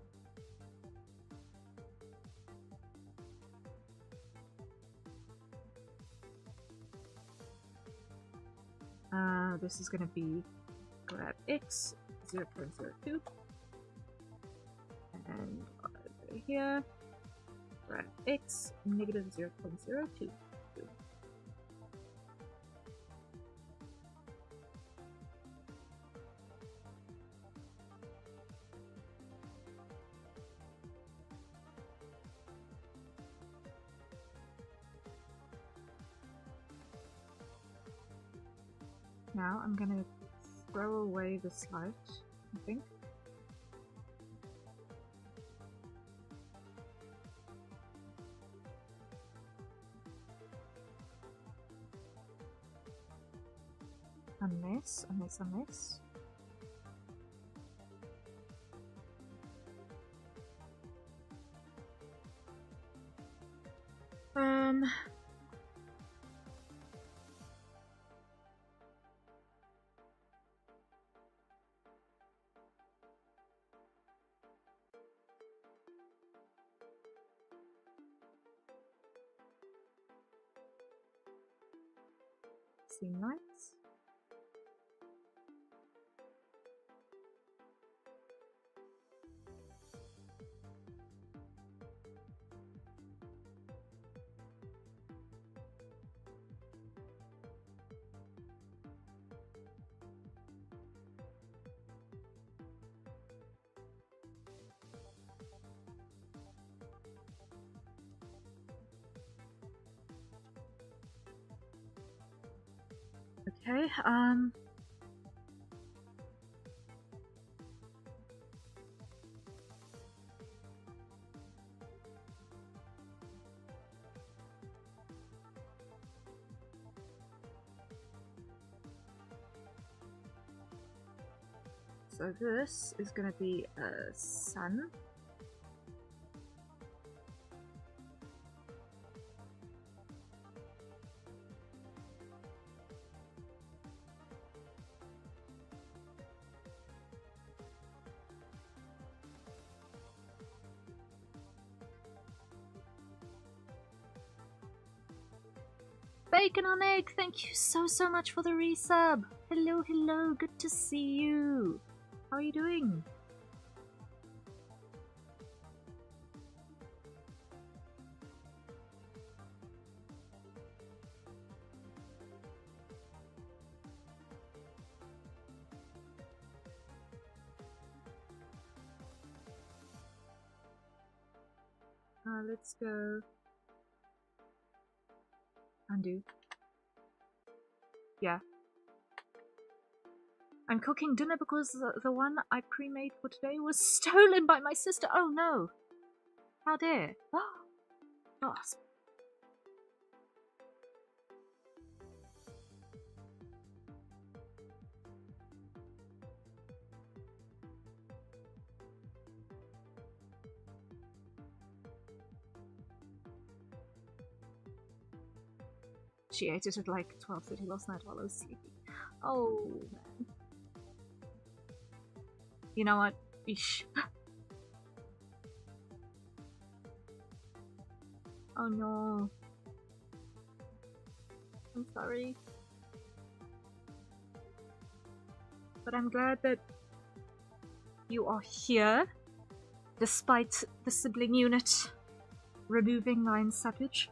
This is going to be grab x 0.02 and over here grab x negative 0.02. Now I'm gonna throw away this light, I think. Unless. Scene lights. Okay, so this is going to be a sun. Bacon on egg, thank you so much for the resub. Hello, good to see you. How are you doing? Let's go. Undo. Yeah. I'm cooking dinner because the one I pre-made for today was stolen by my sister. Oh no! How dare! Gasp. She ate it at like 12:30 last night while I was sleeping. Oh, man. You know what? Eesh. Oh no. I'm sorry. But I'm glad that you are here, despite the sibling unit removing Nine Savage.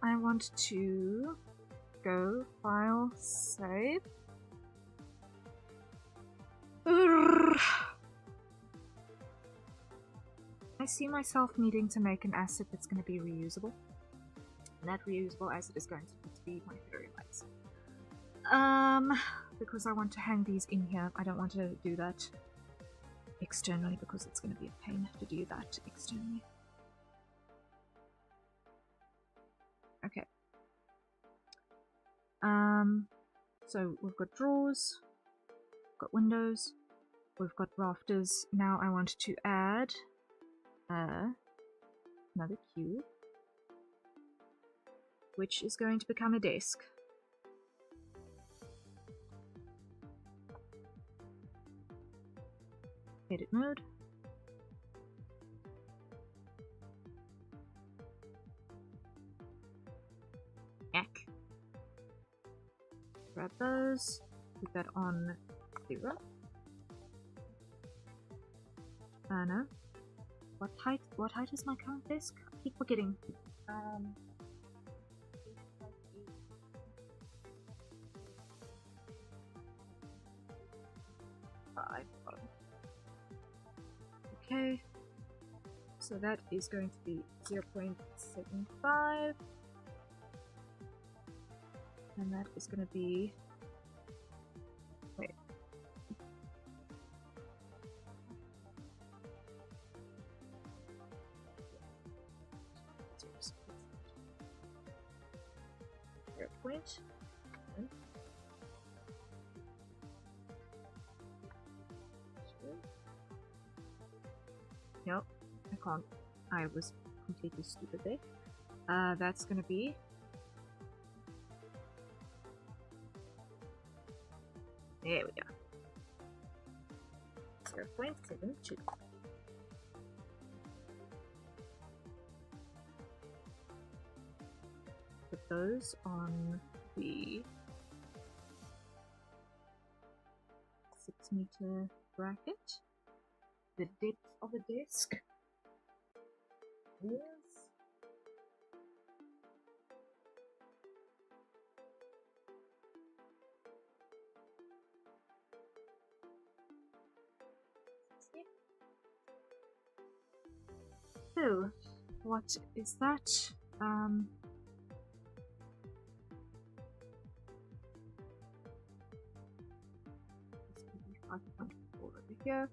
I want to go file save. I see myself needing to make an asset that's going to be reusable. And that reusable asset is going to be my fairy lights. Because I want to hang these in here. I don't want to do that externally because it's going to be a pain to do that externally. Okay. So we've got drawers, we've got windows, we've got rafters. Now I want to add another cube, which is going to become a desk. Edit mode. Yak. Grab those, put that on 0. No. What height is my current desk? I keep forgetting. 5. Okay. So that is going to be 0.75. And that is going to be... Wait. Point. Nope, I can't. I was completely stupid there. That's gonna be... There we go. 0.72. Put those on the 6-meter bracket. The depth of a desk is 60. So, what is that? 5.4 over here.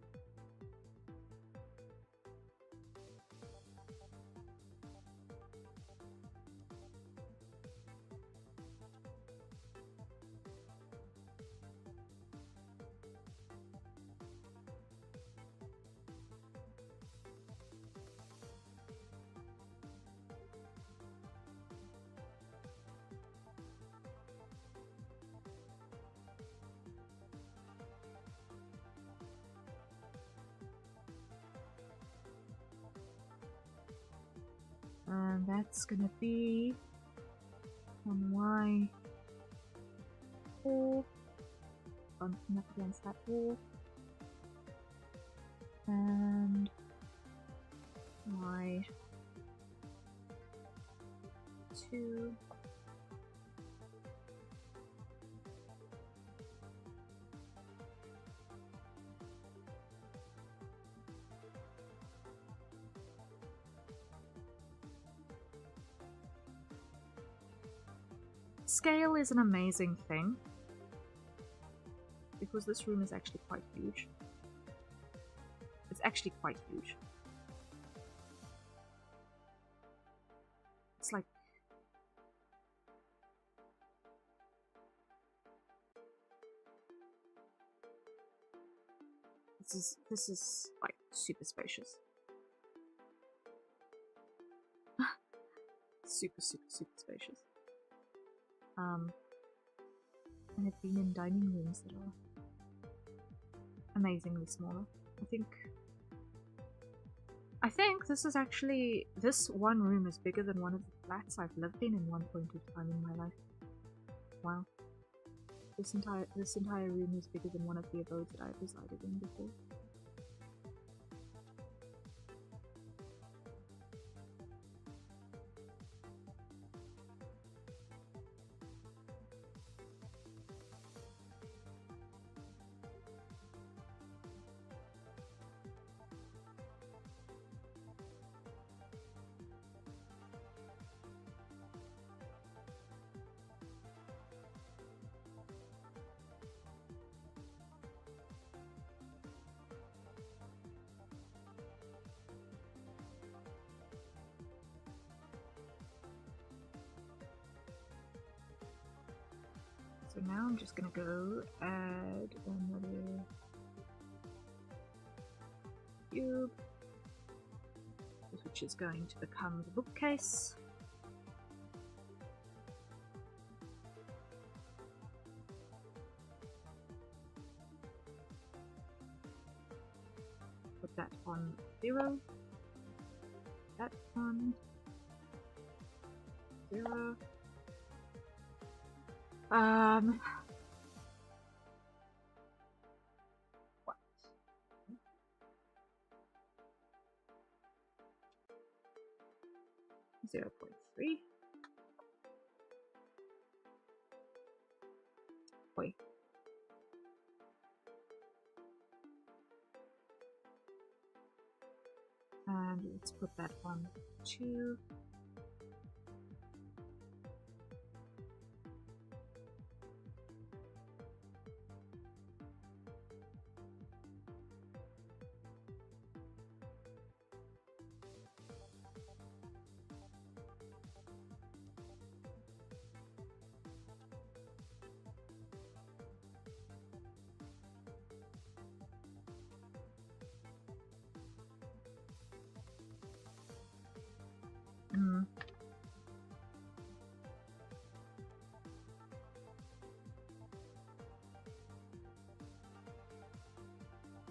And that's gonna be on Y4, bumping up against that wall, and Y2. Scale is an amazing thing, because this room is actually quite huge. It's actually quite huge. It's like this is like super spacious. super spacious. And I've been in dining rooms that are amazingly smaller. I think this is actually, this one room is bigger than one of the flats I've lived in one point of time in my life. Wow. This entire room is bigger than one of the abodes that I've resided in before. So now I'm just gonna go add another cube, which is going to become the bookcase. Put that on 0. That on 0. What? 0.3. Wait. And let's put that on 2.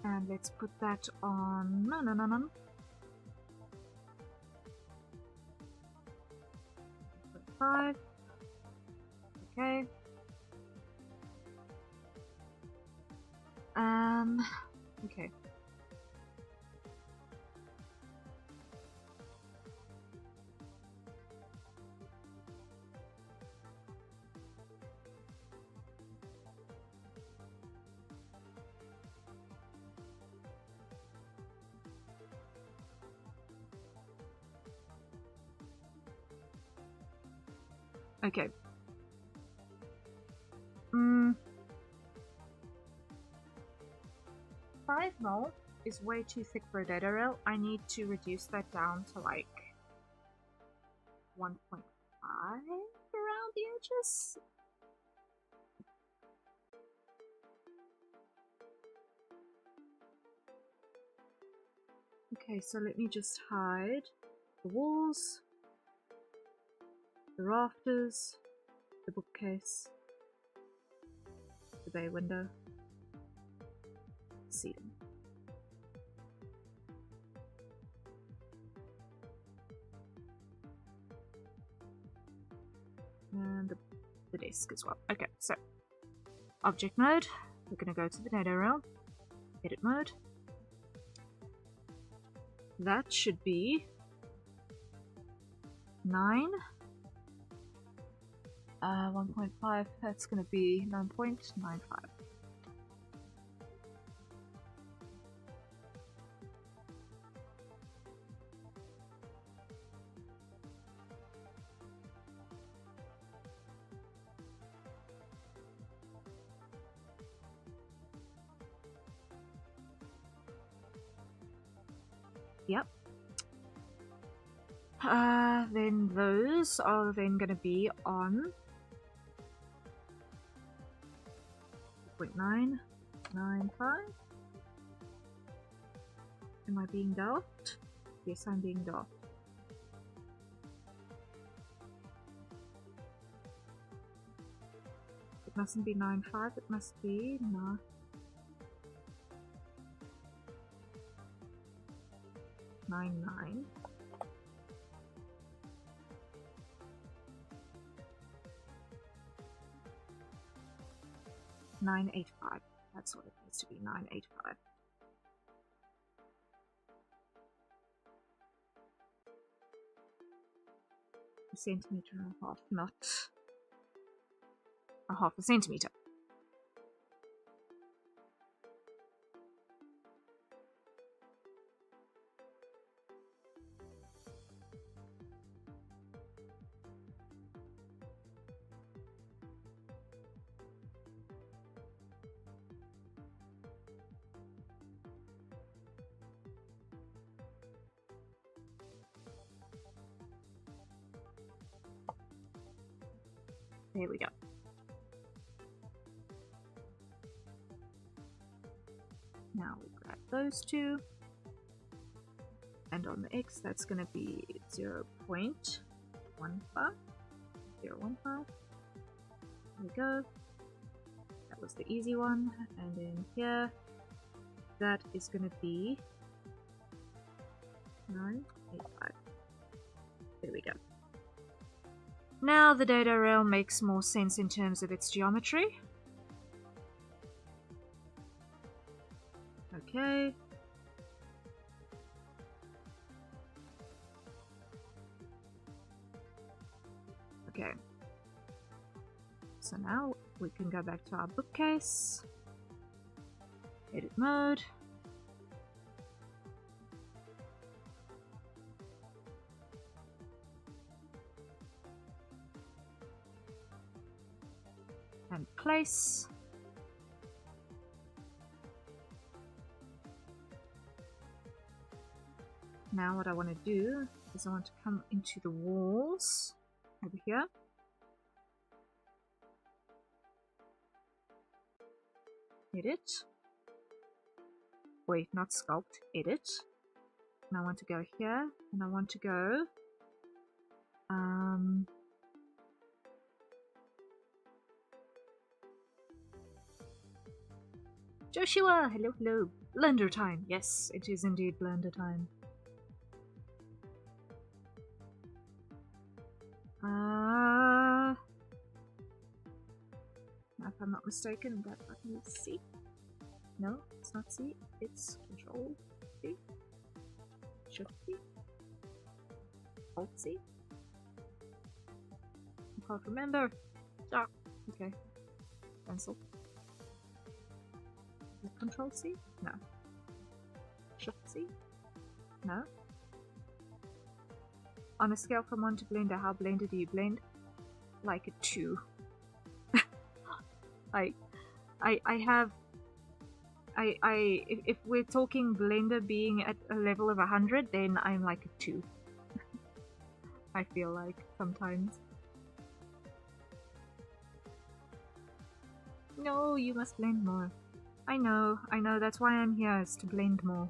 And let's put that on 5. Okay. Okay. Okay. 5 mil is way too thick for a data rail. I need to reduce that down to like 1.5 around the edges. Okay, so let me just hide the walls, the rafters, the bookcase, the bay window, seating. And the desk as well. Okay, so object mode, we're going to go to the data rail, edit mode. That should be 9. 1.5, that's going to be 9.95. Yep. Then those are then going to be on 0.995. Am I being daft? Yes, I'm being daft. It mustn't be 9.5, it must be 9.9. $9.85. That's what it needs to be. $9.85. A centimeter and a half, not a half a centimeter. There we go. Now we grab those two. And on the X, that's going to be 0.15. 0.15. There we go. That was the easy one. And then here, that is going to be 9.85. There we go. Now the data rail makes more sense in terms of its geometry. Okay. Okay. So now we can go back to our bookcase. Edit mode. And place. Now what I want to do is I want to come into the walls over here. Edit. Wait, not sculpt, edit. And I want to go here and I want to go Joshua, hello, hello. Blender time. Yes, it is indeed blender time. If I'm not mistaken, that button is C. No, it's not C. It's Control C. Shift C. Alt C. I can't remember. Ah, okay. Cancel. Control C? No. Shift C? No. On a scale from 1 to Blender, how Blender do you blend? Like a 2. If we're talking Blender being at a level of 100, then I'm like a 2. I feel like sometimes. No, you must blend more. I know, that's why I'm here, is to blend more.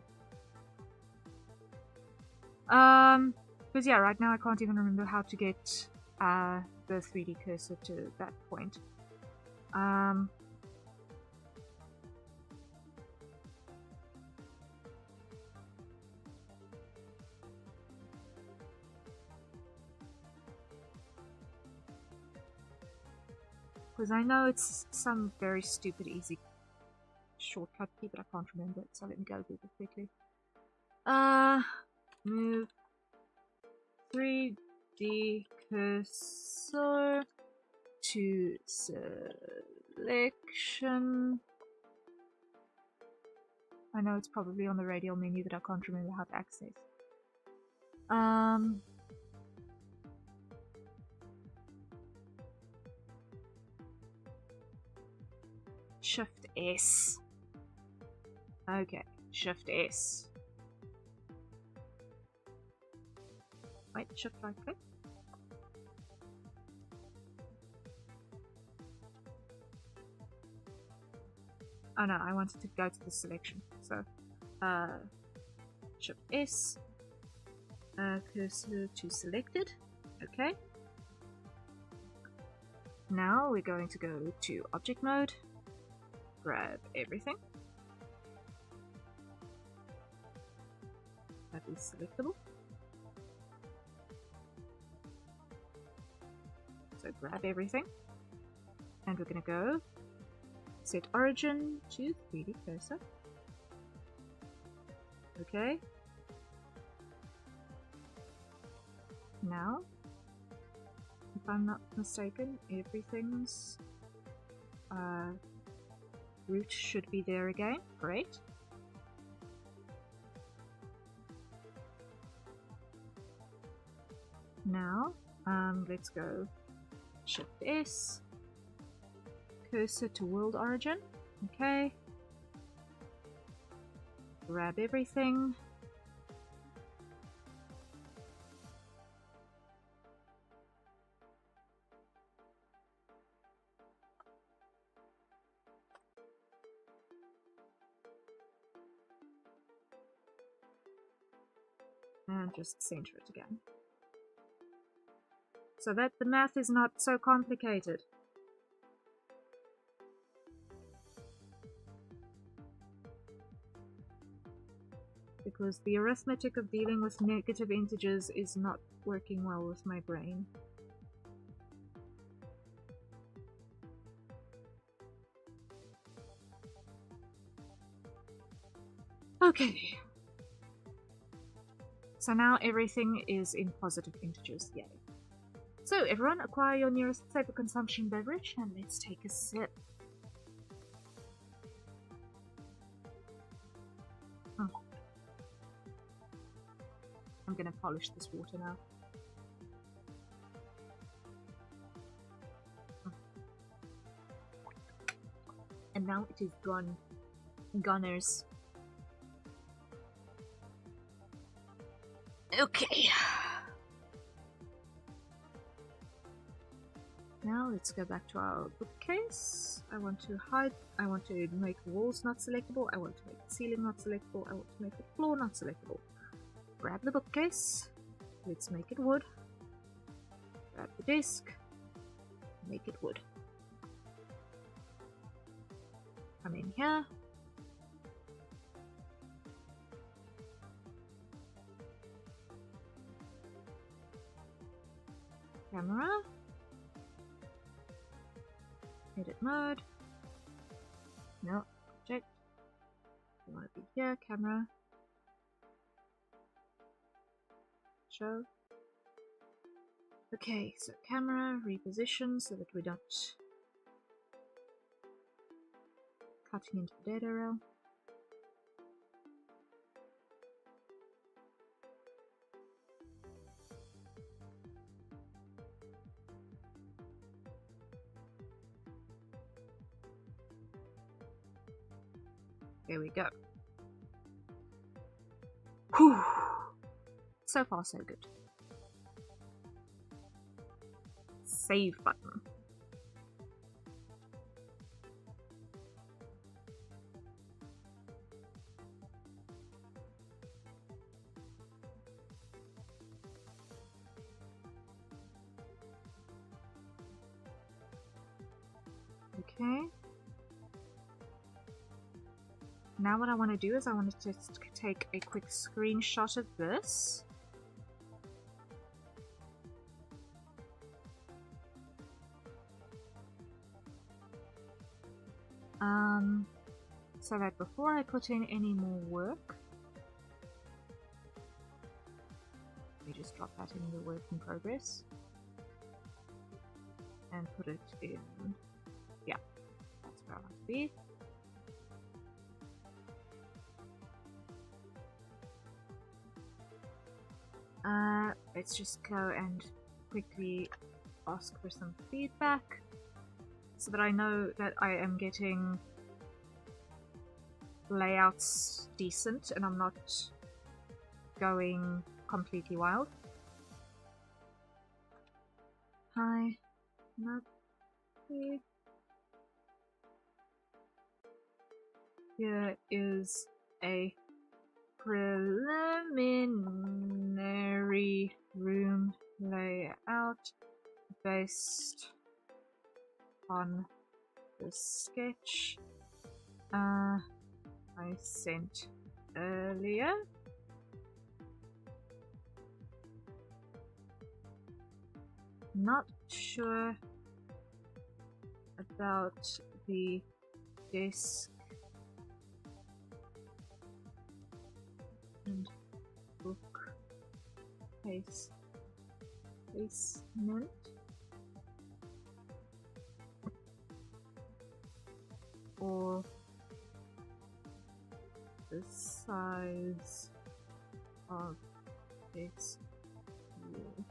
Because yeah, right now I can't even remember how to get the 3D cursor to that point. Because I know it's some very stupid, easy shortcut key, but I can't remember it, so let me go Google quickly. Move 3D cursor to selection. I know it's probably on the radial menu, but I can't remember how to access. Shift S. Okay, Shift S. Wait, shift right click. Oh no, I wanted to go to the selection. So, shift S, cursor to selected. Okay. Now we're going to go to object mode, grab everything that is selectable. So grab everything, and we're going to go set origin to 3D cursor. Okay. Now, if I'm not mistaken, everything's root should be there again. Great. Now, let's go Shift S, cursor to world origin. Okay. Grab everything. And just center it again. So that the math is not so complicated. Because the arithmetic of dealing with negative integers is not working well with my brain. Okay. So now everything is in positive integers. Yay. So everyone, acquire your nearest safer consumption beverage and let's take a sip. Oh. I'm gonna polish this water now. Oh. And now it is gone. Goners. Okay. Now let's go back to our bookcase. I want to make the walls not selectable. I want to make the ceiling not selectable. I want to make the floor not selectable. Grab the bookcase. Let's make it wood. Grab the desk. Make it wood. Come in here. Camera. Edit mode. No, object. You want to be here, camera. Show. Okay, so camera, reposition so that we're not cutting into the data rail. There we go. Whew. So far, so good. Save button. Okay. Now what I want to do is I want to just take a quick screenshot of this. So that before I put in any more work, let me just drop that in the work in progress and put it in, yeah, that's where I want to be. Let's just go and quickly ask for some feedback so that I know that I am getting layouts decent and I'm not going completely wild. Hi. Not here. Here is a preliminary room layout based on the sketch I sent earlier. Not sure about the desk and bookcase placement. Or the size of this wall.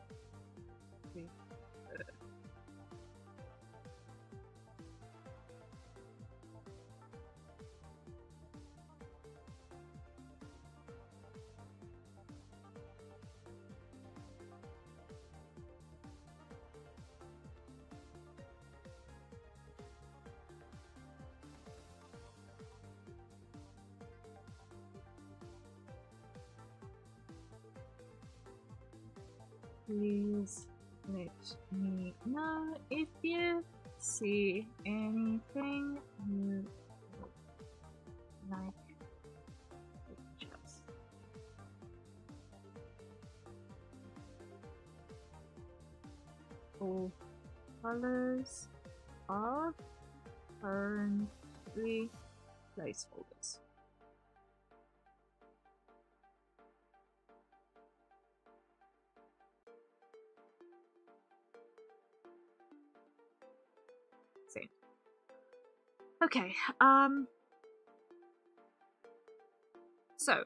Please let me know if you see anything you like pictures. All colors are currently placeholders. Okay, so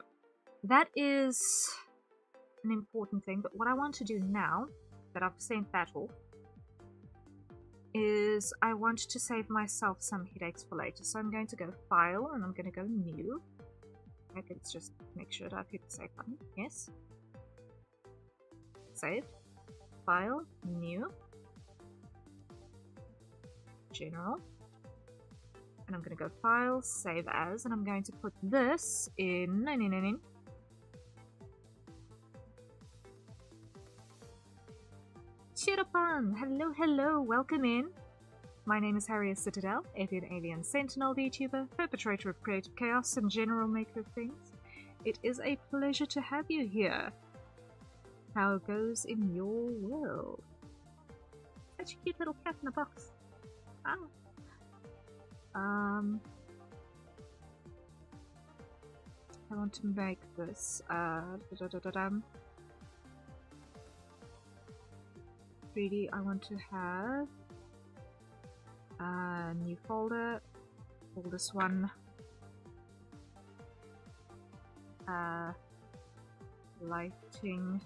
that is an important thing, but what I want to do now that I've sent that off is I want to save myself some headaches for later. So I'm going to go File and I'm going to go New. Okay, let's just make sure that I've hit the Save button. Yes. Save. File. New. General. And I'm going to go File, Save As, and I'm going to put this in. Shirapan! Hello, hello, welcome in. My name is Harriet Citadel, Avian Alien Sentinel VTuber, perpetrator of creative chaos and general maker of things. It is a pleasure to have you here. How goes in your world? Such a cute little cat in a box. Ah. I want to make this 3D. I want to have a new folder. Call this one lighting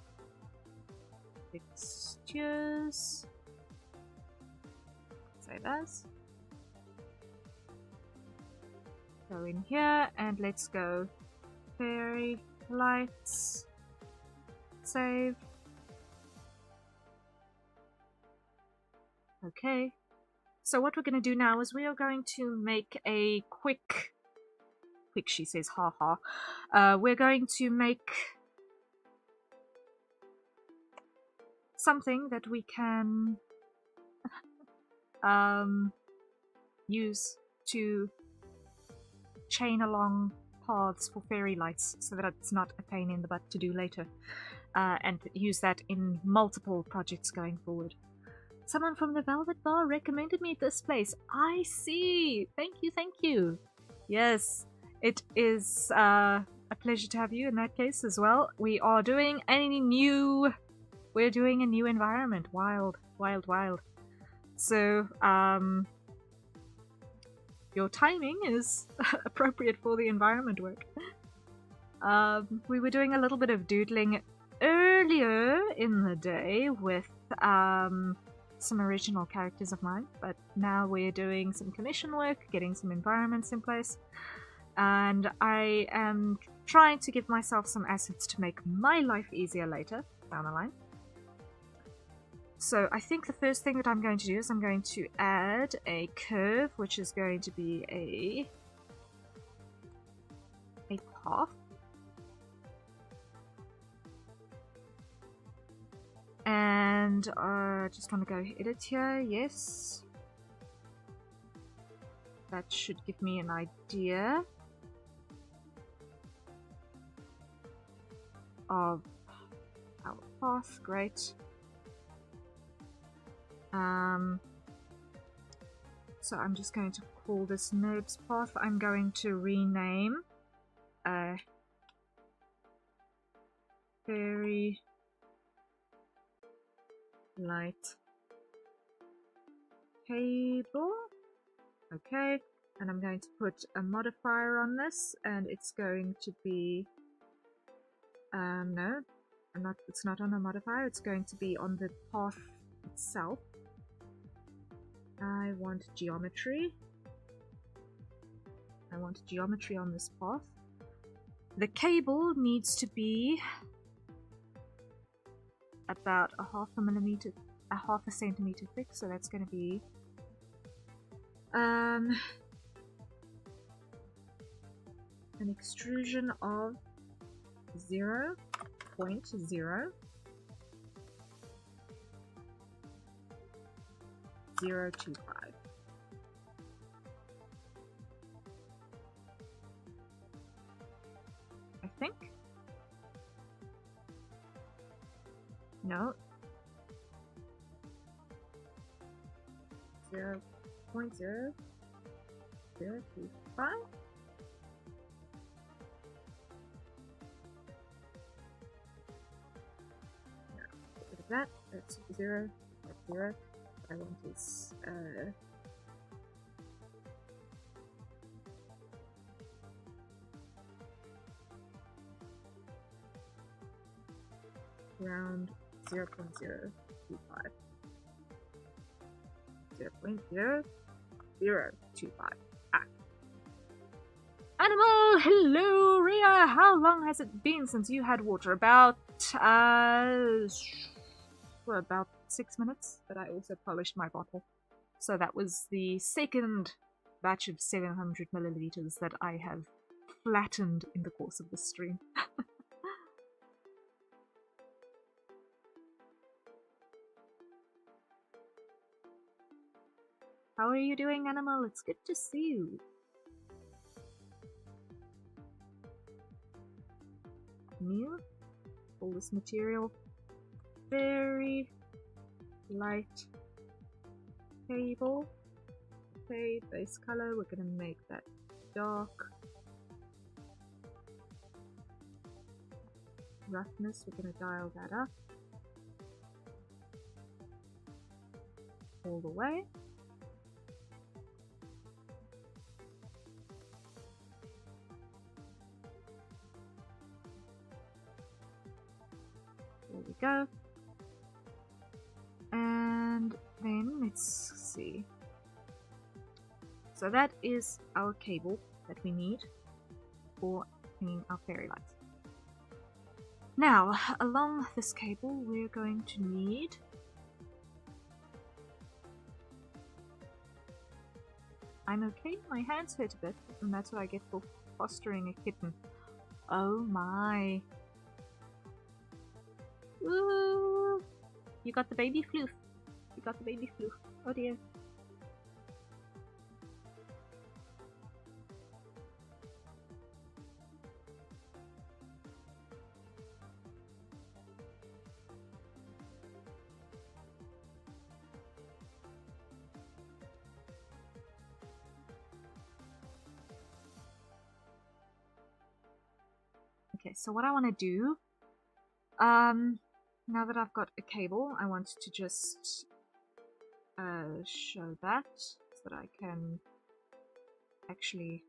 fixtures. Save as. Go in here and let's go fairy lights. Save. Okay. So what we're going to do now is we are going to make a quick, she says, haha. We're going to make something that we can use to chain along paths for fairy lights so that it's not a pain in the butt to do later, and use that in multiple projects going forward. Someone from the Velvet Bar recommended me this place. I see. Thank you, thank you. Yes, it is a pleasure to have you in that case as well. We are doing a new environment. Wild, wild, wild. So, your timing is appropriate for the environment work. We were doing a little bit of doodling earlier in the day with some original characters of mine, but now we're doing some commission work, getting some environments in place, and I am trying to give myself some assets to make my life easier later down the line. So I think the first thing that I'm going to do is I'm going to add a curve, which is going to be a path. And just want to go edit here. Yes. That should give me an idea of our path. Great. So I'm just going to call this Nerd's path. I'm going to rename very light cable. Okay, and I'm going to put a modifier on this, and it's going to be no, it's not on a modifier, it's going to be on the path itself. I want geometry. I want geometry on this path. The cable needs to be about a half a centimeter thick, so that's going to be an extrusion of 0.0025. I think. No. 0.0025. That. That's 0. That's 0. What I want is around 0.025. 0.0025. Animal, hello, Ria. How long has it been since you had water? About 6 minutes, but I also polished my bottle. So that was the second batch of 700 milliliters that I have flattened in the course of the stream. How are you doing, Animal? It's good to see you. New. All this material. Very light cable. Okay, base color, we're gonna make that dark. Roughness, we're gonna dial that up. All the way. There we go. And then let's see. So that is our cable that we need for hanging our fairy lights. Now, along this cable, we're going to need I'm okay, my hands hurt a bit, and that's what I get for fostering a kitten. Oh my. Ooh, you got the baby flu. You got the baby flu. Oh dear. Okay, so what I want to do, now that I've got a cable, I want to just show that so that I can actually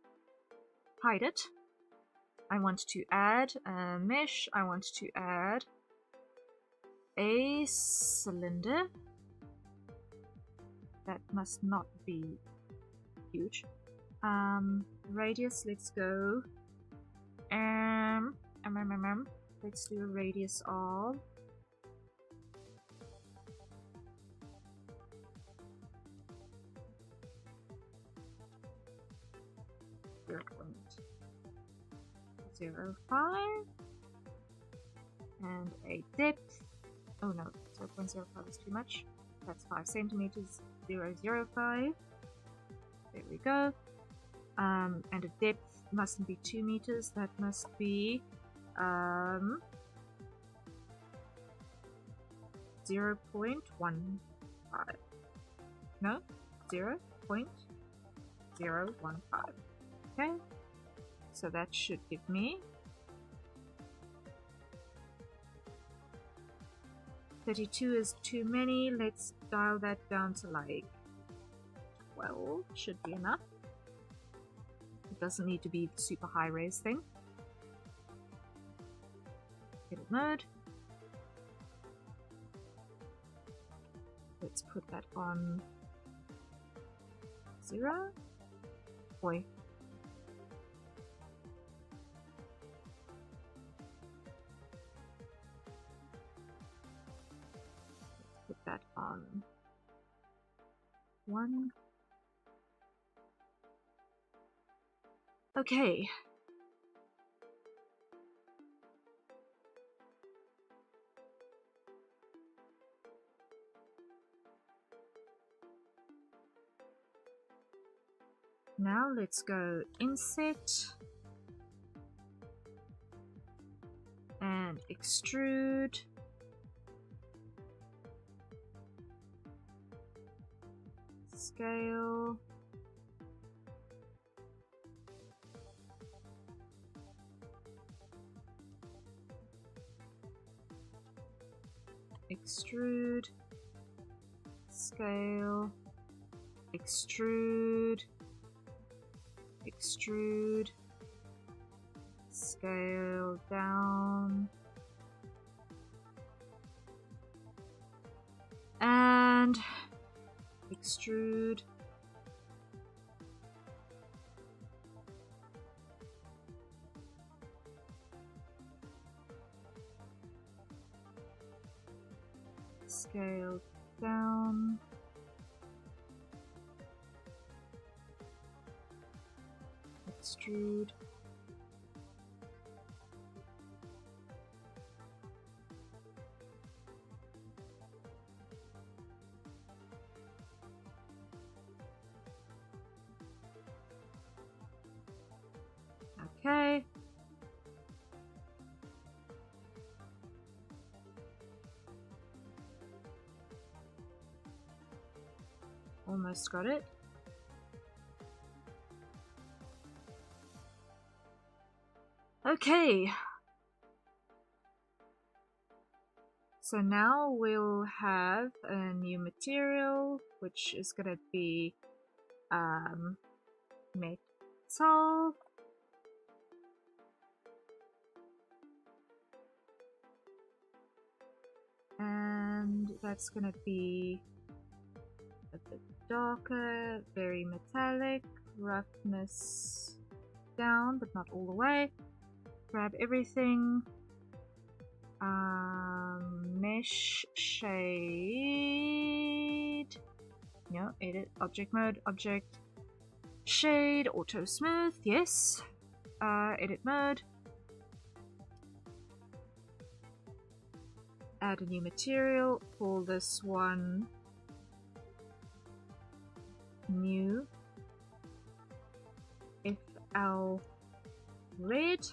hide it. I want to add a mesh, I want to add a cylinder. That must not be huge. Radius, let's go. Let's do a radius of 0.05 and a depth. Oh no, 0.05 is too much. That's 5 centimeters. 0.05. There we go. And a depth mustn't be 2 meters. That must be 0.15. No, 0.015. Okay, so that should give me 32 is too many. Let's dial that down to like 12. Should be enough. It doesn't need to be the super high res thing. Edit mode. Let's put that on 0. Boy. Let's put that on 1. Okay. Now let's go inset and extrude. Scale. Extrude. Scale. Extrude. Extrude, scale down, and extrude, scale down, extrude, okay. Almost got it. Okay. So now we'll have a new material, which is gonna be metal. And that's gonna be a bit darker, very metallic, roughness down, but not all the way. Grab everything. Mesh shade. No, edit object mode, object shade, auto smooth, yes. Edit mode. Add a new material, call this one new FL red.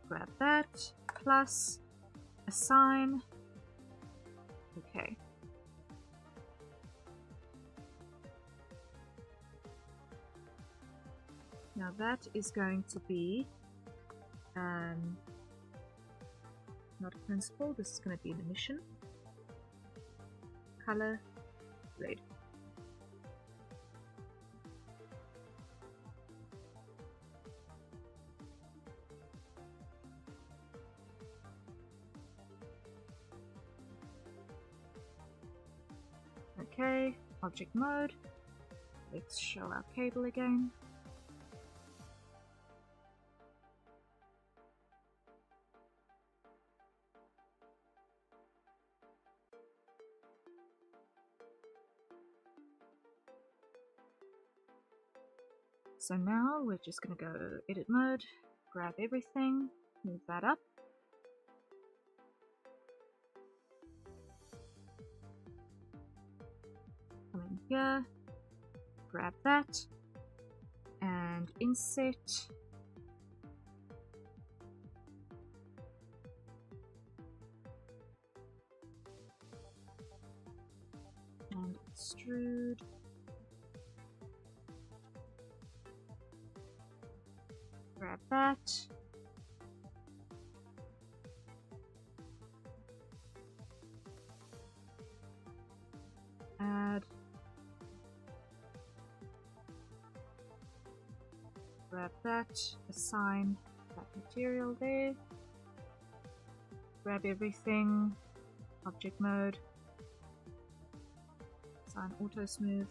Grab that, plus assign. Okay. Now that is going to be not a principal, this is going to be an emission. Color red. Okay, object mode. Let's show our cable again. So now we're just going to go edit mode, grab everything, move that up. Come in here, grab that, and inset. And extrude. Grab that. Add. Grab that. Assign that material there. Grab everything. Object mode. Assign auto smooth.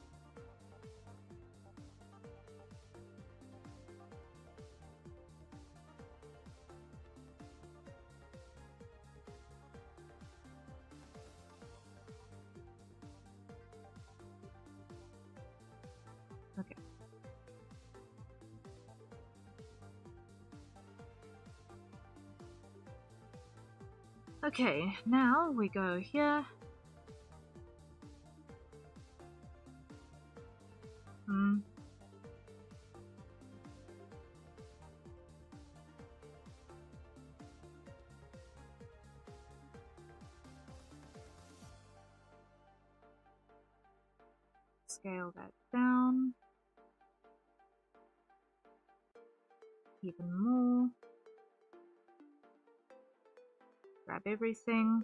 Okay. Okay, now we go here. Scale that down. Even more. Grab everything.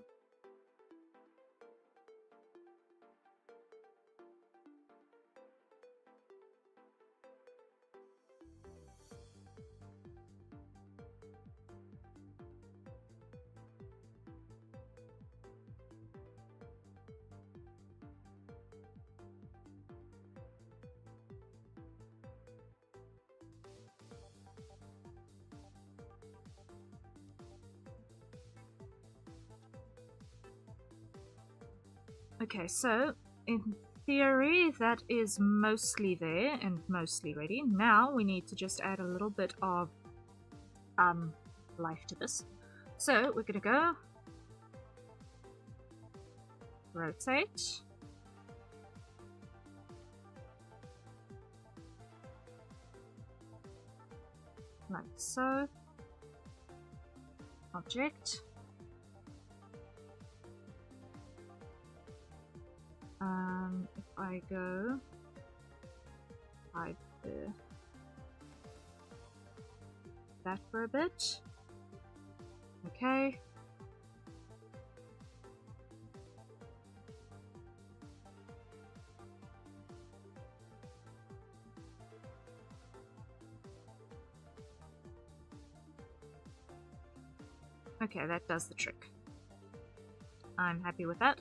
Okay, so in theory that is mostly there and mostly ready. Now we need to just add a little bit of life to this. So we're gonna go rotate, like so, object, if I go hide that for a bit, okay. Okay, that does the trick. I'm happy with that.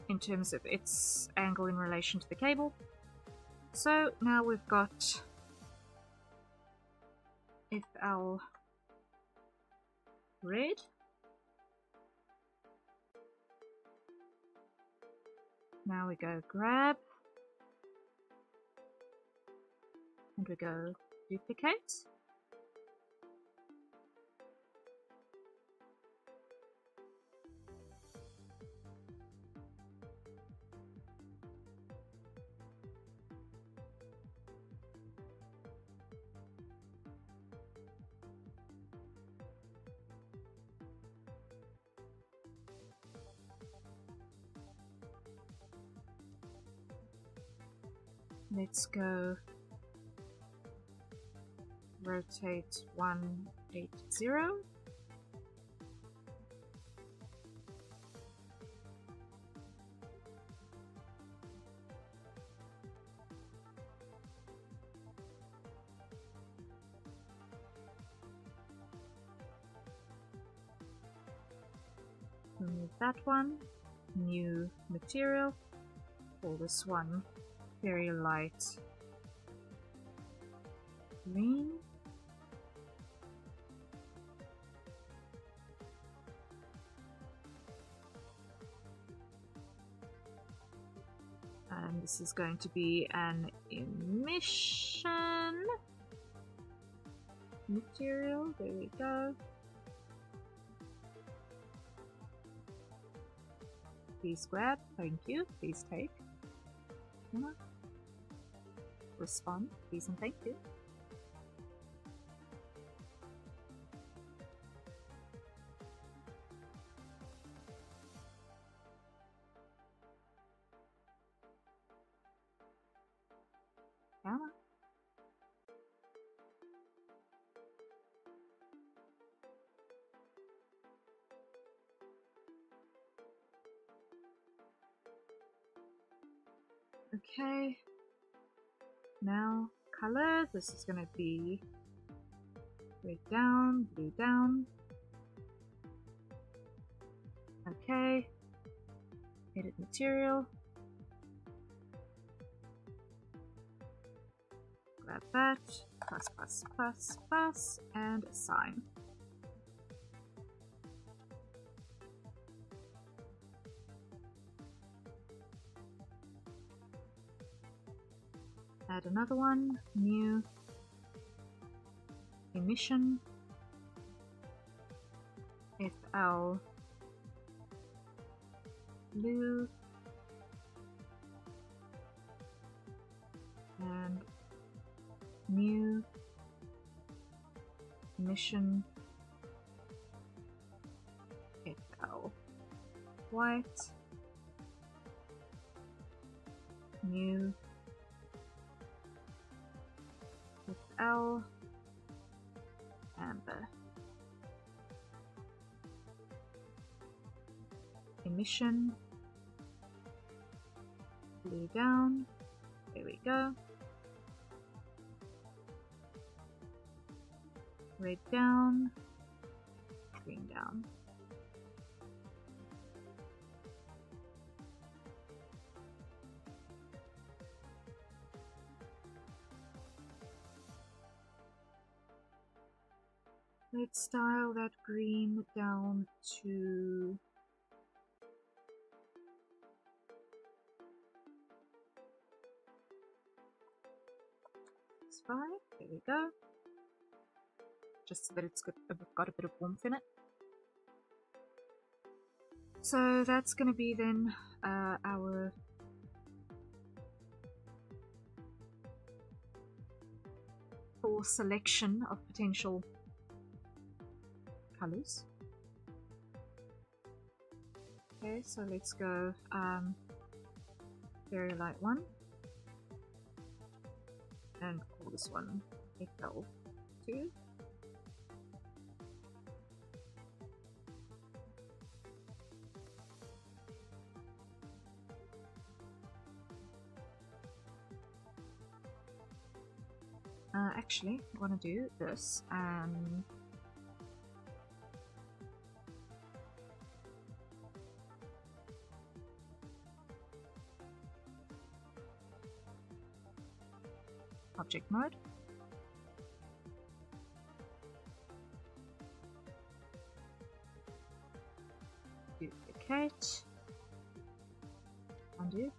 In terms of its angle in relation to the cable. So now we've got FL red. Now we go grab. And we go duplicate. Let's go rotate 180. Remove that one. New material. Call this one very light green. And this is going to be an image. emission material. There we go. Please grab. Thank you. Please take. Respond. Please and thank you. Come on. Okay. Now, color. This is going to be red down, blue down. Okay. Edit material. Grab that. Plus, plus, plus, plus, and assign. Add another one, new emission, FL blue, and new emission FL white, new FL amber, emission blue down. There we go. Red down, green down. Let's style that green down to it's 5. There we go. Just so that it's got a bit of warmth in it. So that's going to be then our full selection of potential colors. Okay, so let's go very light one and call this one FL2. Actually, I want to do this and object mode. Duplicate. Undo.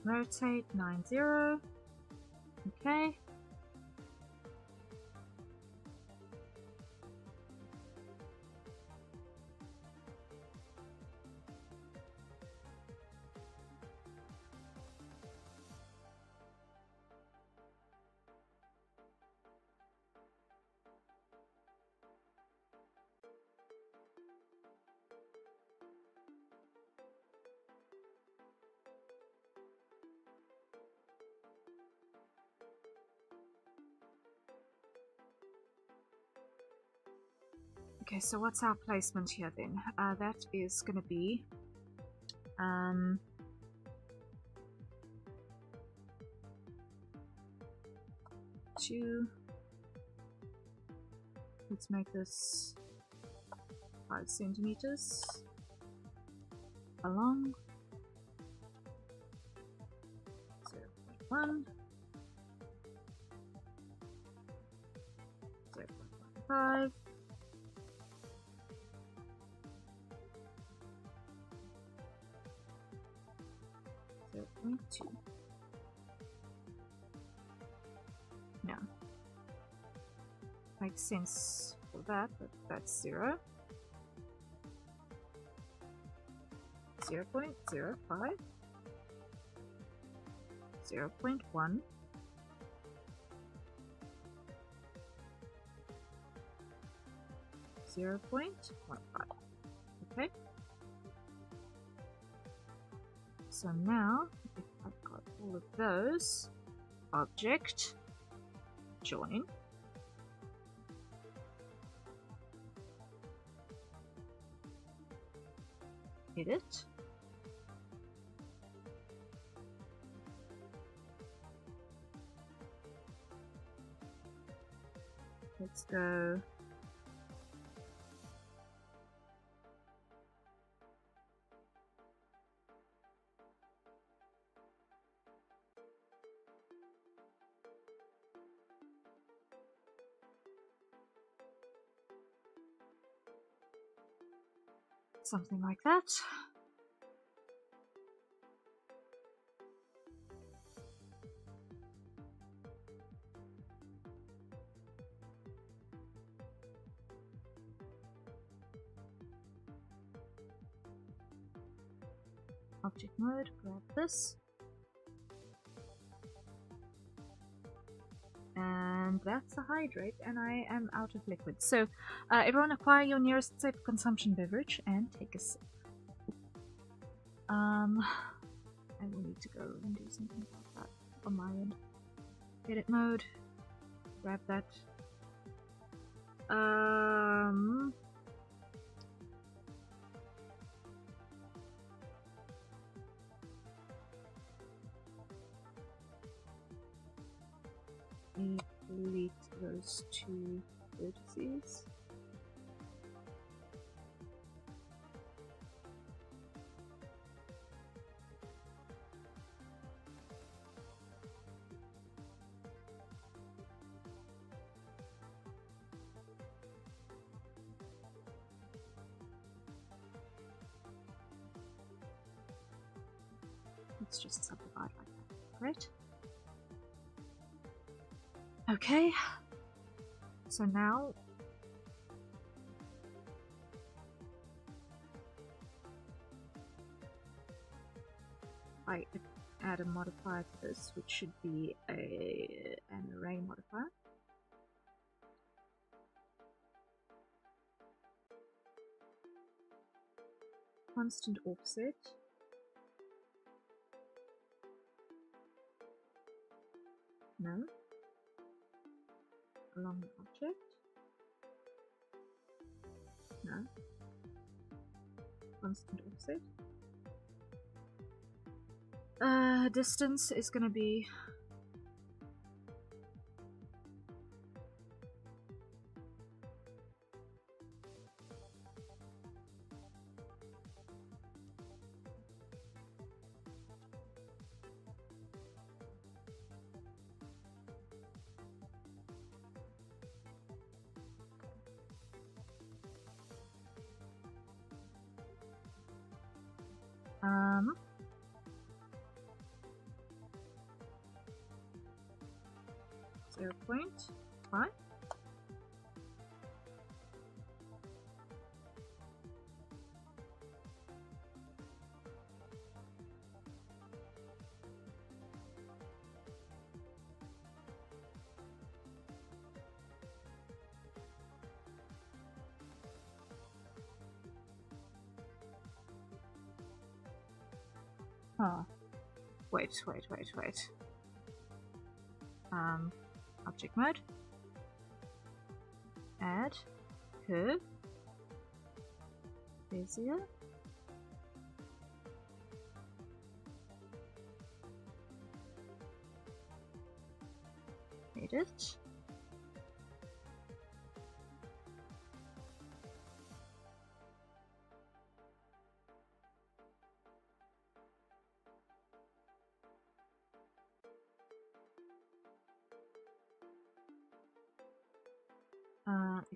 Rotate 90. Okay. Okay, so what's our placement here then? That is going to be two. Let's make this 5 centimeters along. 0.1. 0.1. 0.5. .2. No. Makes sense for that, but that's 0. 0.05. 0.1. 0.15. Okay. So now, if I've got all of those, object, join, edit, let's go something like that. Object mode, grab this. And that's a hydrate, and I am out of liquid. So, everyone acquire your nearest safe consumption beverage and take a sip. And we need to go and do something about that on my end. Edit mode, grab that. Delete those two vertices. Let's just subdivide like that, right? Okay, so now I add a modifier to this, which should be an array modifier. Constant offset. No. Along the object. No. Constant offset. Distance is going to be um 0.5. Oh, wait. Object mode, add curve, bezier, edit,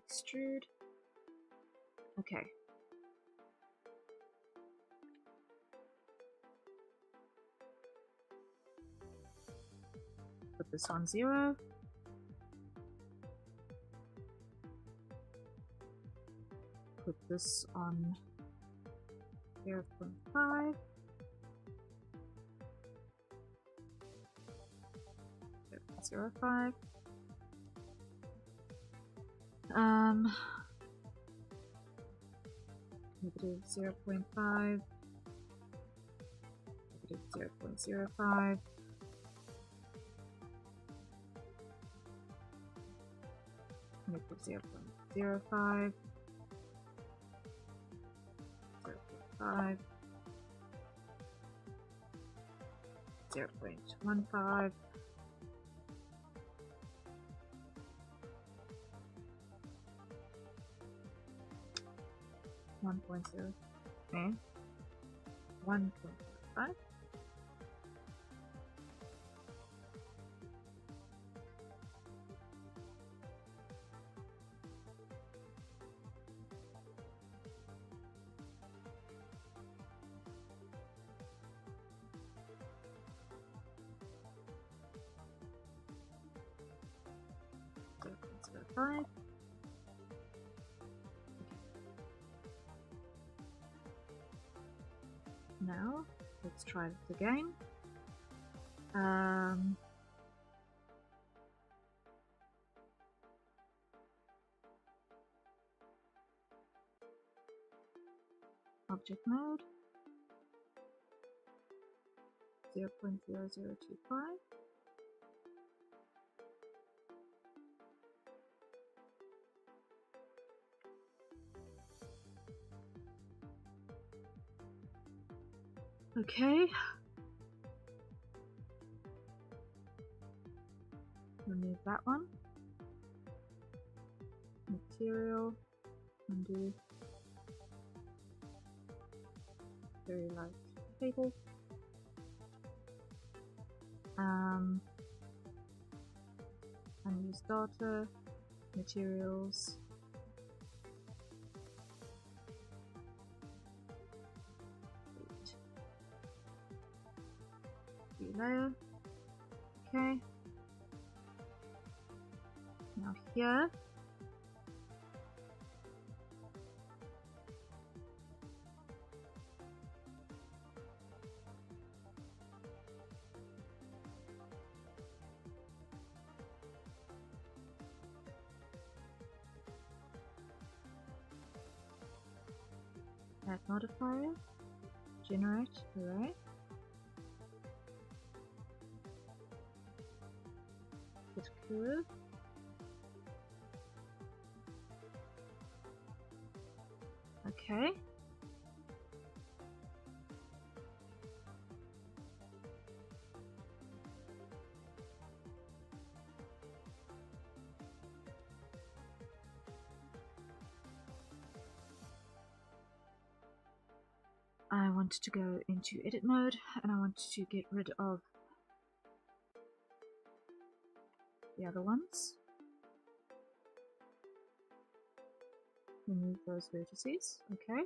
extrude. Okay. Put this on 0. Put this on 0.5. 0.05. Negative 0.5. Negative 0.05. Negative 0.05. 0.5. 0.15. 1.0 and 1.5. .05. Now let's try it again. Object mode 0.0025. Okay. Remove that one. Material. Undo. Very light table. Unused data. Materials. Layer. Okay. Now here. Add modifier. Generate array. Put curve. Okay. I want to go into edit mode and I want to get rid of the other ones. Remove those vertices. Okay.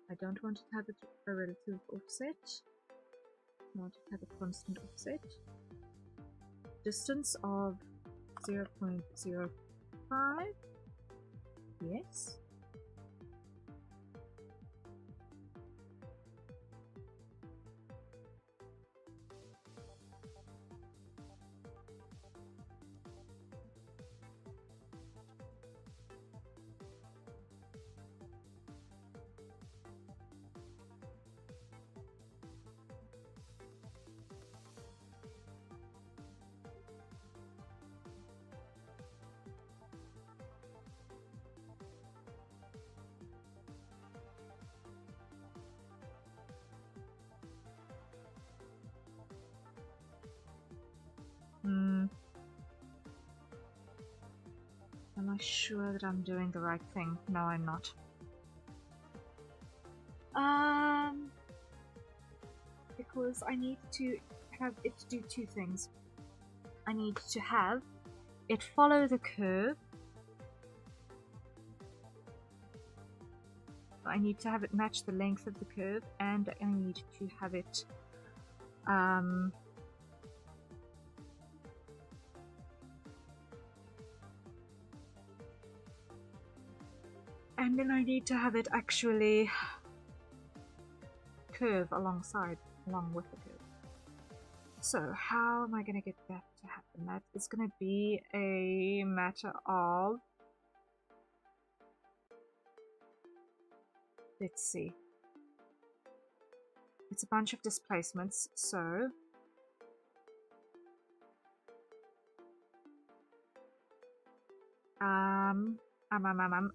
I don't want to have a relative offset. I want to have a constant offset. Distance of 0.05. Yes. Am I sure that I'm doing the right thing? No, I'm not. Because I need to have it do two things. I need to have it follow the curve I need to have it match the length of the curve, and I need to have it and then I need to have it actually curve along with the curve. So how am I going to get that to happen? That is going to be a matter of, let's see, it's a bunch of displacements, so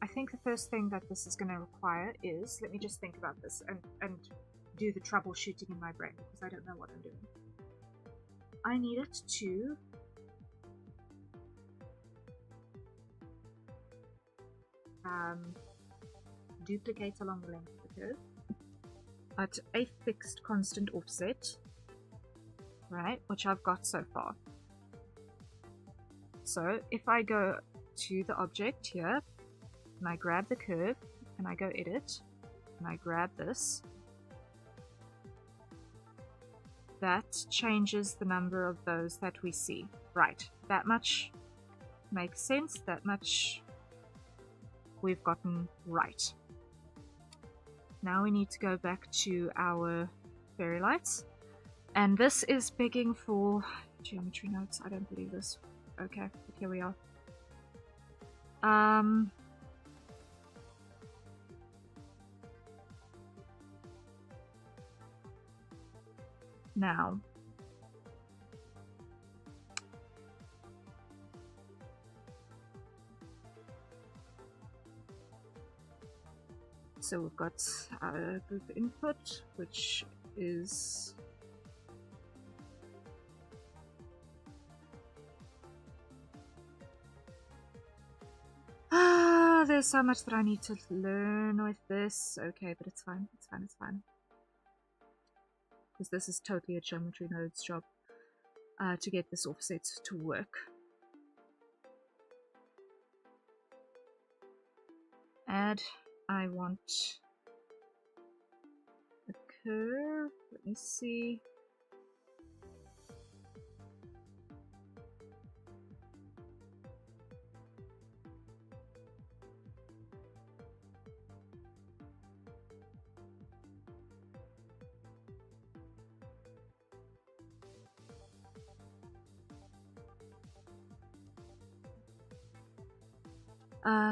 I think the first thing that this is going to require is, let me just think about this and do the troubleshooting in my brain, because I don't know what I'm doing. I need it to duplicate along the length of the curve at a fixed constant offset, right, which I've got so far. So if I go to the object here and I grab the curve and I go edit and I grab this, that changes the number of those that we see. Right, that much makes sense, that much we've gotten right. Now we need to go back to our fairy lights, and this is begging for geometry notes. I don't believe this. Okay, but here we are. Now so we've got our group input, which is there's so much that I need to learn with this. Okay, but it's fine, it's fine, it's fine. Because this is totally a geometry node's job to get this offset to work. Add, I want a curve, let me see.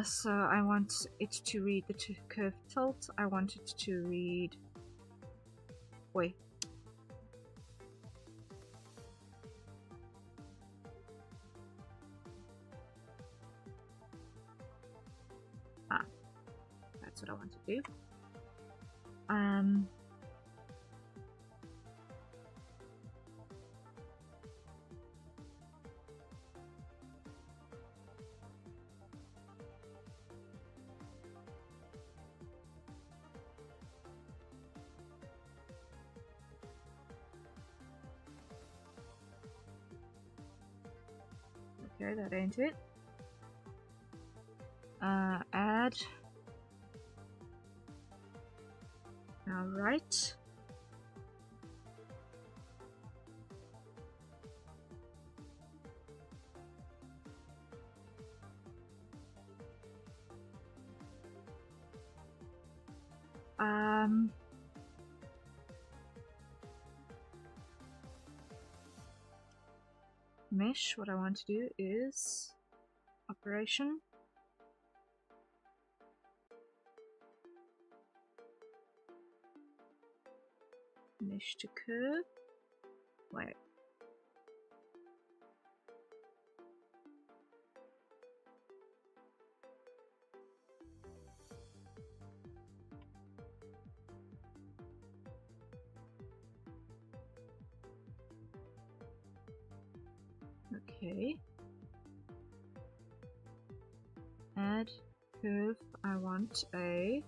So I want it to read the curve tilt. I want it to read. Wait. That's what I want to do. Okay, that ain't it. Add. Alright. Mesh, what I want to do is operation. Mesh to curve. Wait. Okay. Add curve. I want a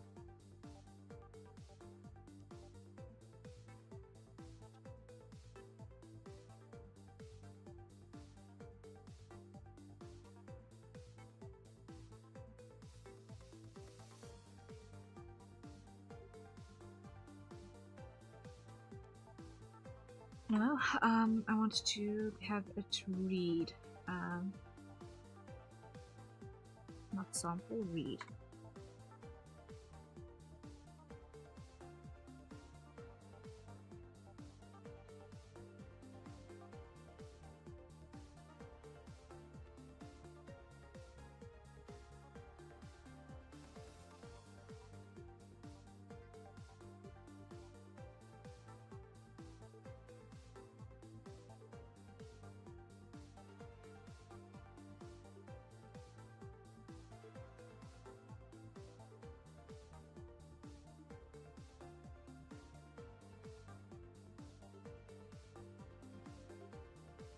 No, I want to have it read. Not sample, read.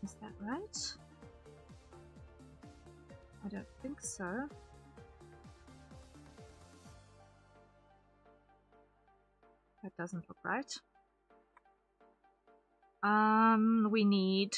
Is that right? I don't think so. That doesn't look right. We need...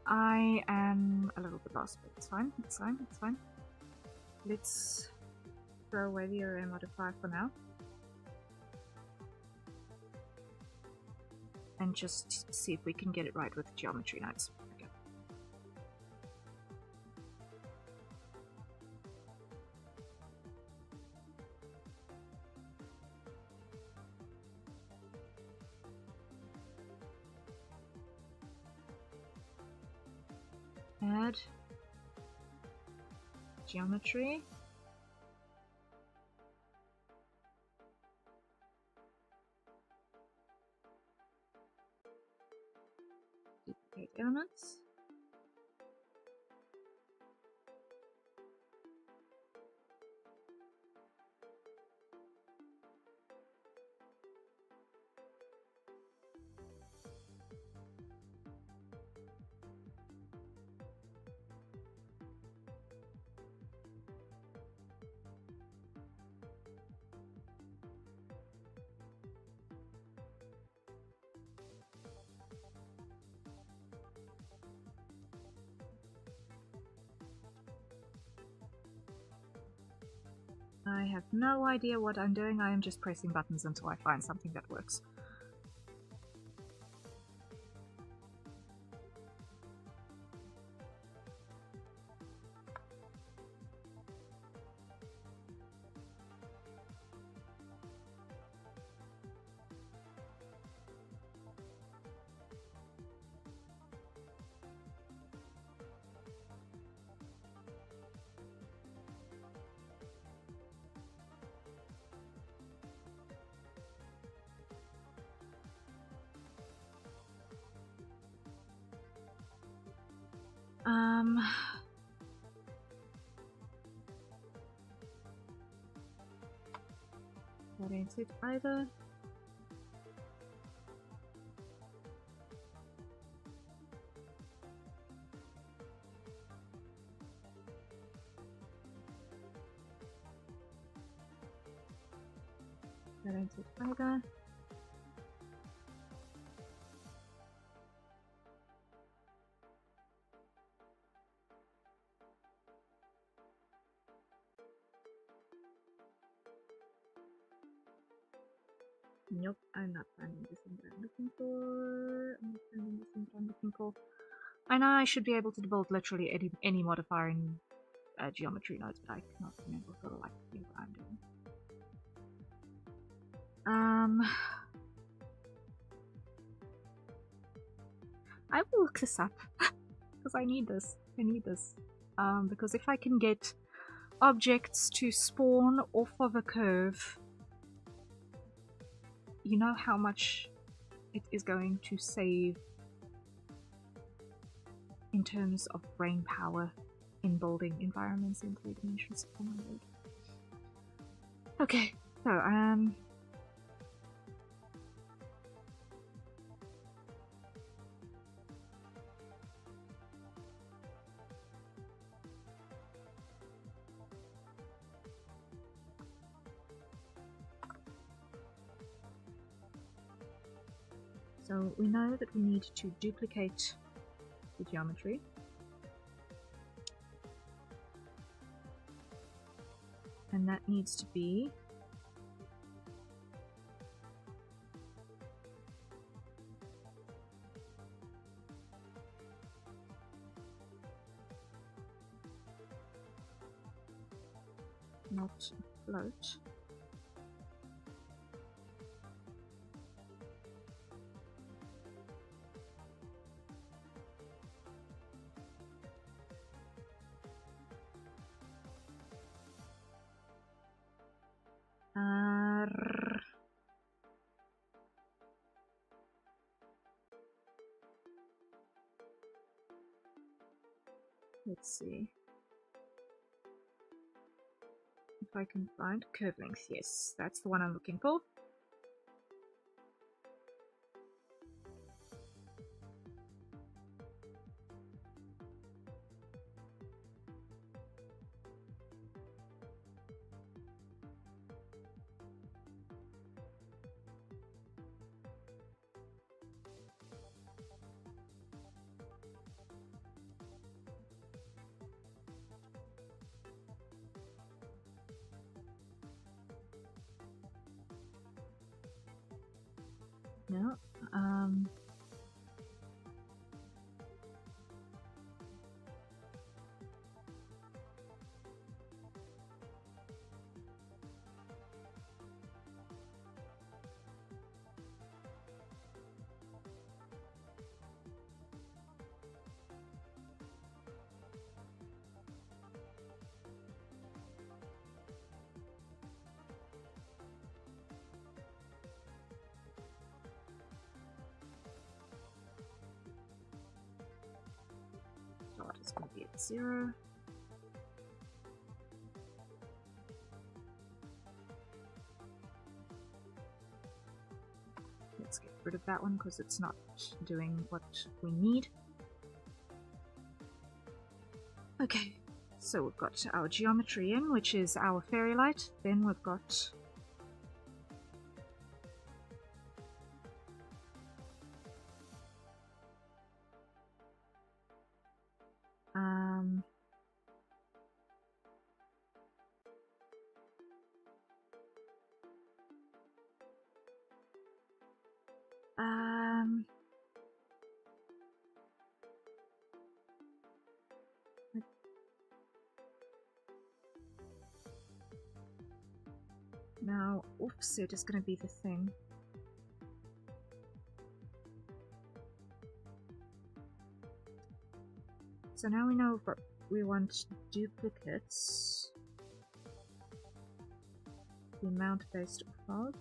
I am a little bit lost, but it's fine, it's fine, it's fine. Let's throw away the array modifier for now. And just see if we can get it right with geometry nodes. Okay. Add geometry. Duplicate elements. I have no idea what I'm doing. I am just pressing buttons until I find something that works. That ain't it either. That ain't it either. Nope, I'm not finding the thing that I'm looking for. I'm not finding the thing that I'm looking for. I know I should be able to build literally any modifier in geometry nodes, but I cannot remember for the life of me what I'm doing. I will look this up because I need this. I need this. Because if I can get objects to spawn off of a curve, you know how much it is going to save in terms of brain power in building environments in 3 dimensions. Oh my lord. Okay, so so we know that we need to duplicate the geometry. And that needs to be not float. Let's see if I can find curve length. Yes, that's the one I'm looking for. No, dot is going to be at 0. Let's get rid of that one because it's not doing what we need. Okay, so we've got our geometry in, which is our fairy light. Then we've got now offset is going to be the thing. So now we know what we want duplicates. The amount based off of.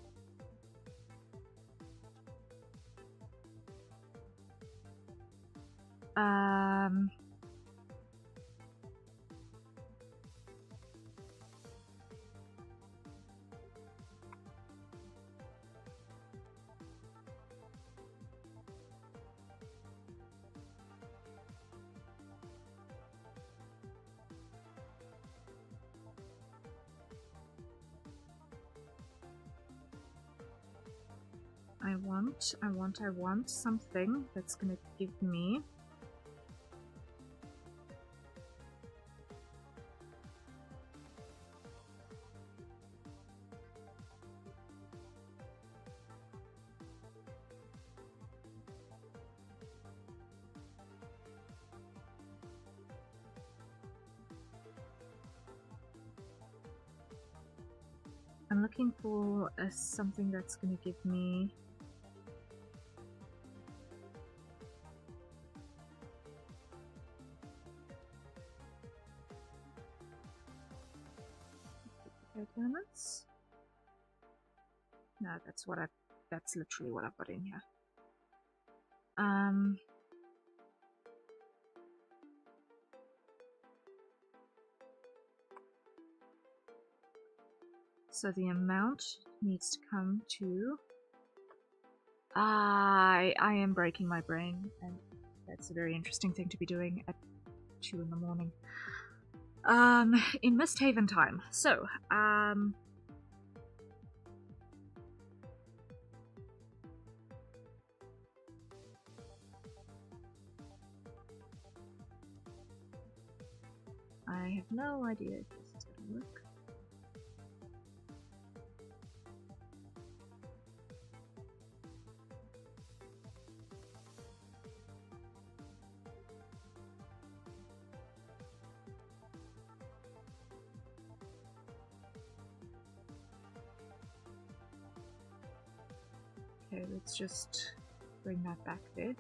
I want something that's gonna give me looking for something that's going to give me... elements. No, that's literally what I've got in here. So the amount needs to come to... I am breaking my brain, and that's a very interesting thing to be doing at 2 in the morning. In Misthaven time. So, I have no idea if this is going to work. Okay, let's just bring that back there.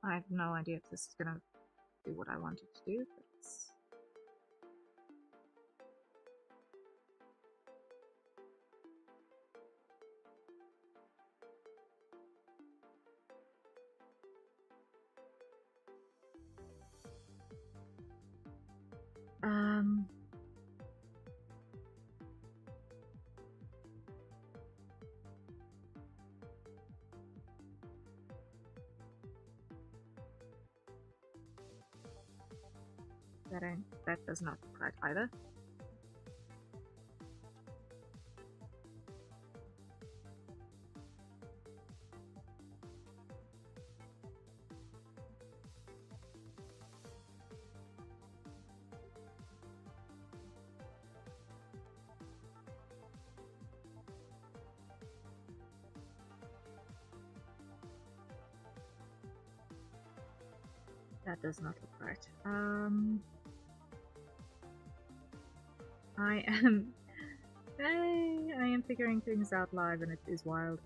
I have no idea if this is gonna do what I want it to do, but it's... That does not look right either. That does not look right. I am figuring things out live, and it is wild.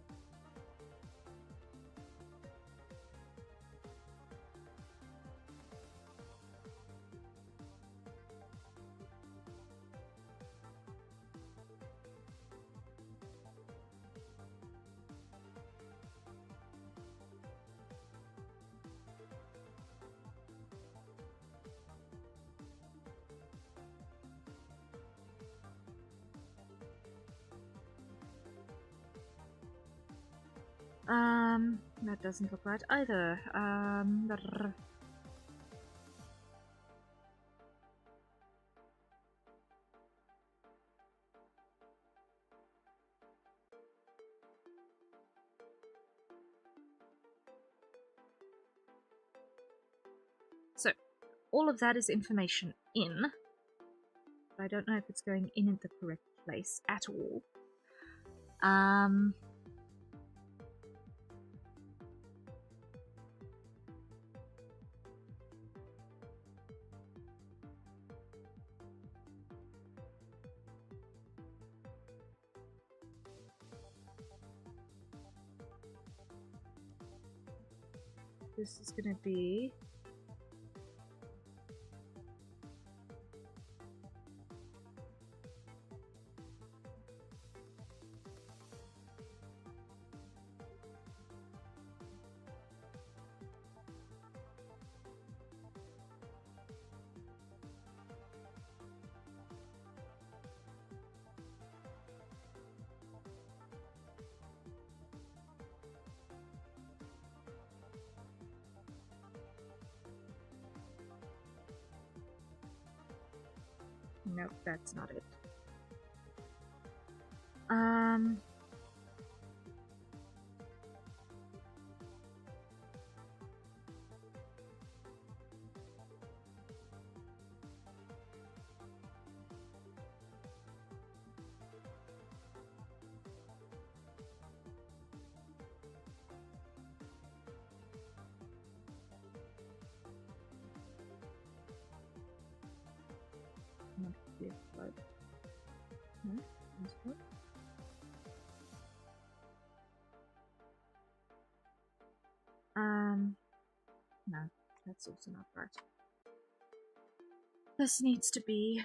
That doesn't look right either. So, all of that is information in, but I don't know if it's going in at the correct place at all. This is going to be... Nope, that's not it. Not this one. No, this one. No, that's also not right. This needs to be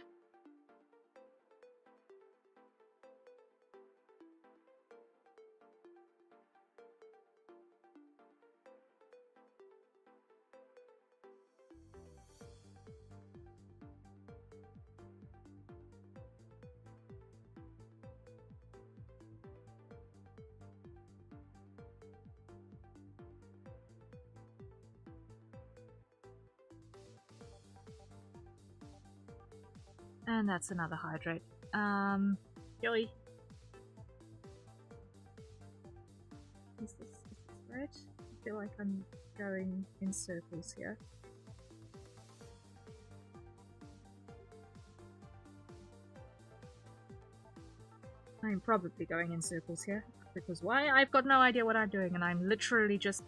and that's another hydrate. Joey. Is this right? I feel like I'm going in circles here. I'm probably going in circles here. Because why? I've got no idea what I'm doing, and I'm literally just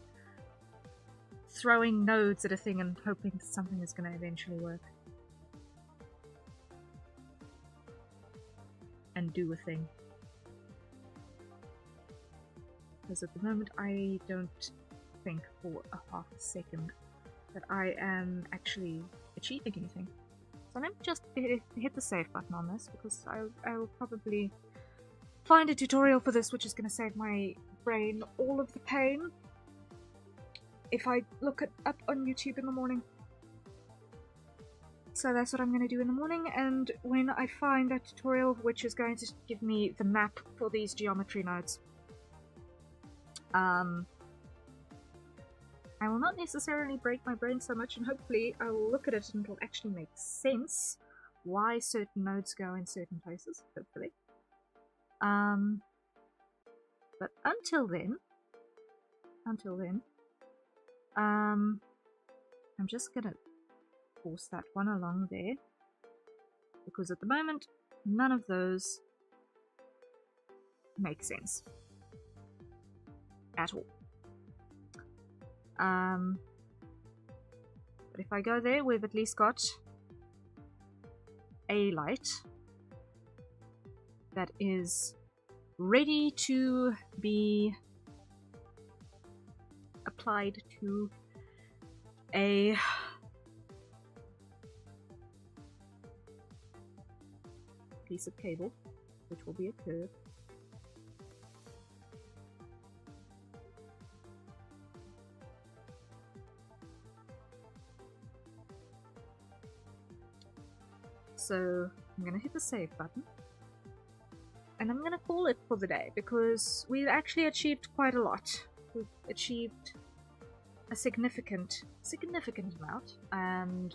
throwing nodes at a thing and hoping something is going to eventually work. And do a thing. Because at the moment I don't think for a half a second that I am actually achieving anything. So let me just hit the save button on this, because I will probably find a tutorial for this which is going to save my brain all of the pain if I look it up on YouTube in the morning. So that's what I'm going to do in the morning, and when I find that tutorial which is going to give me the map for these geometry nodes, I will not necessarily break my brain so much, and hopefully I will look at it and it'll actually make sense why certain nodes go in certain places, hopefully. But until then, I'm just gonna force that one along there, because at the moment none of those make sense at all. But if I go there, we've at least got a light that is ready to be applied to a piece of cable, which will be a curve. So I'm going to hit the save button, and I'm going to call it for the day, because we've actually achieved quite a lot. We've achieved a significant amount, and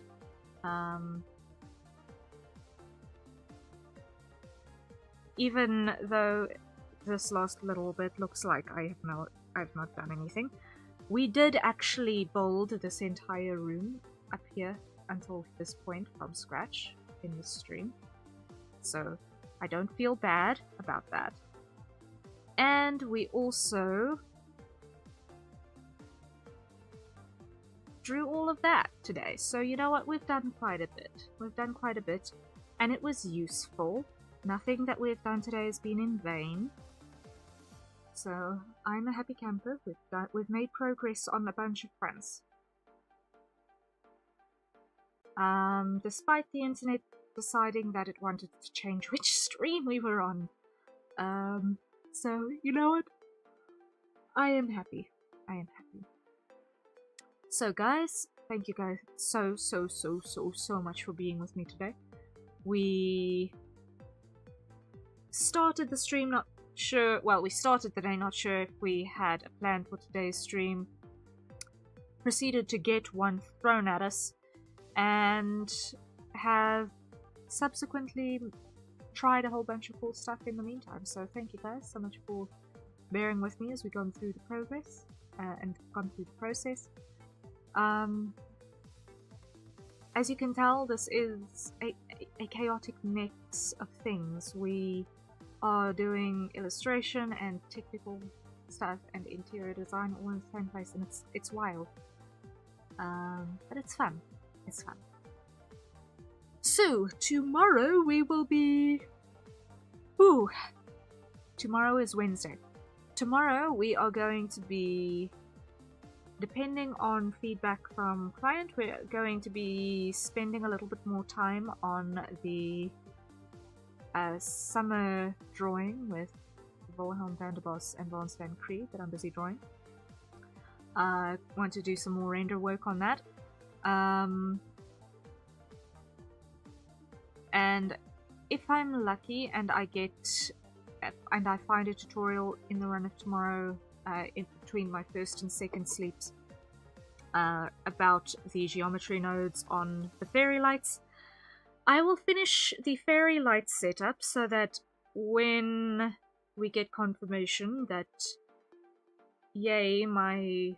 even though this last little bit looks like I've not done anything, we did actually build this entire room up here until this point from scratch in this stream, so I don't feel bad about that. And we also drew all of that today, so you know what, we've done quite a bit, and it was useful. Nothing that we've done today has been in vain, so I'm a happy camper. We've made progress on a bunch of fronts. Despite the internet deciding that it wanted to change which stream we were on. So, you know what? I am happy. So guys, thank you guys so much for being with me today. We started the stream not sure, well, we started the day not sure if we had a plan for today's stream. Proceeded to get one thrown at us, and have subsequently tried a whole bunch of cool stuff in the meantime. So thank you guys so much for bearing with me as we've gone through the progress and gone through the process. As you can tell, this is a chaotic mix of things. We are doing illustration and technical stuff and interior design all in the same place, and it's wild. But it's fun. It's fun. So, tomorrow we will be... Ooh! Tomorrow is Wednesday. Tomorrow we are going to be, depending on feedback from client, we're going to be spending a little bit more time on the summer drawing with Wilhelm van der Bos and Vance van Cree that I'm busy drawing. I want to do some more render work on that. And if I'm lucky and I find a tutorial in the run of tomorrow, in between my first and second sleeps, about the geometry nodes on the fairy lights, I will finish the fairy light setup so that when we get confirmation that, yay, my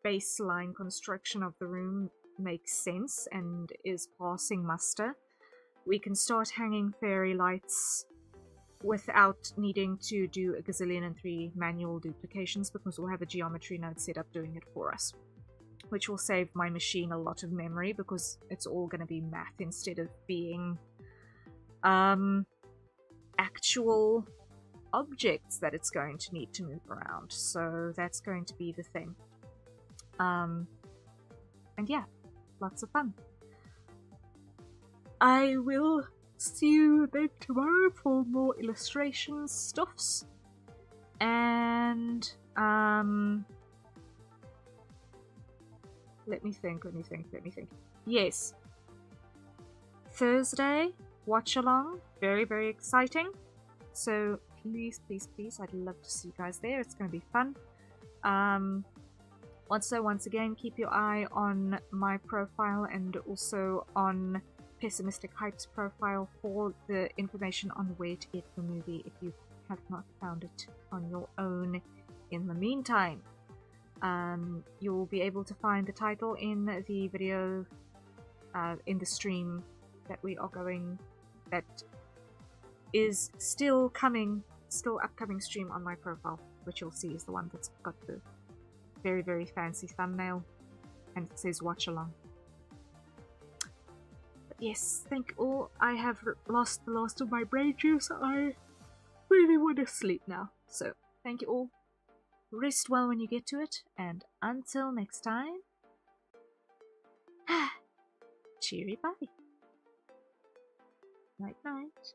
baseline construction of the room makes sense and is passing muster, we can start hanging fairy lights without needing to do a gazillion and 3 manual duplications, because we'll have a geometry node set up doing it for us, which will save my machine a lot of memory because it's all going to be math instead of being actual objects that it's going to need to move around. So that's going to be the thing. And yeah, lots of fun. I will see you then tomorrow for more illustration stuffs. And let me think. Yes. Thursday, watch along. Very, very exciting. So please, I'd love to see you guys there. It's going to be fun. Once again, keep your eye on my profile and also on Pessimistic Hype's profile for the information on where to get the movie if you have not found it on your own in the meantime. You'll be able to find the title in the video, in the stream that we are going, that is still upcoming stream on my profile, which you'll see is the one that's got the very, very fancy thumbnail and it says watch along. But yes, thank you all. I have lost the last of my brain juice. I really want to sleep now. So thank you all. Rest well when you get to it, and until next time, cheery bye. Night night.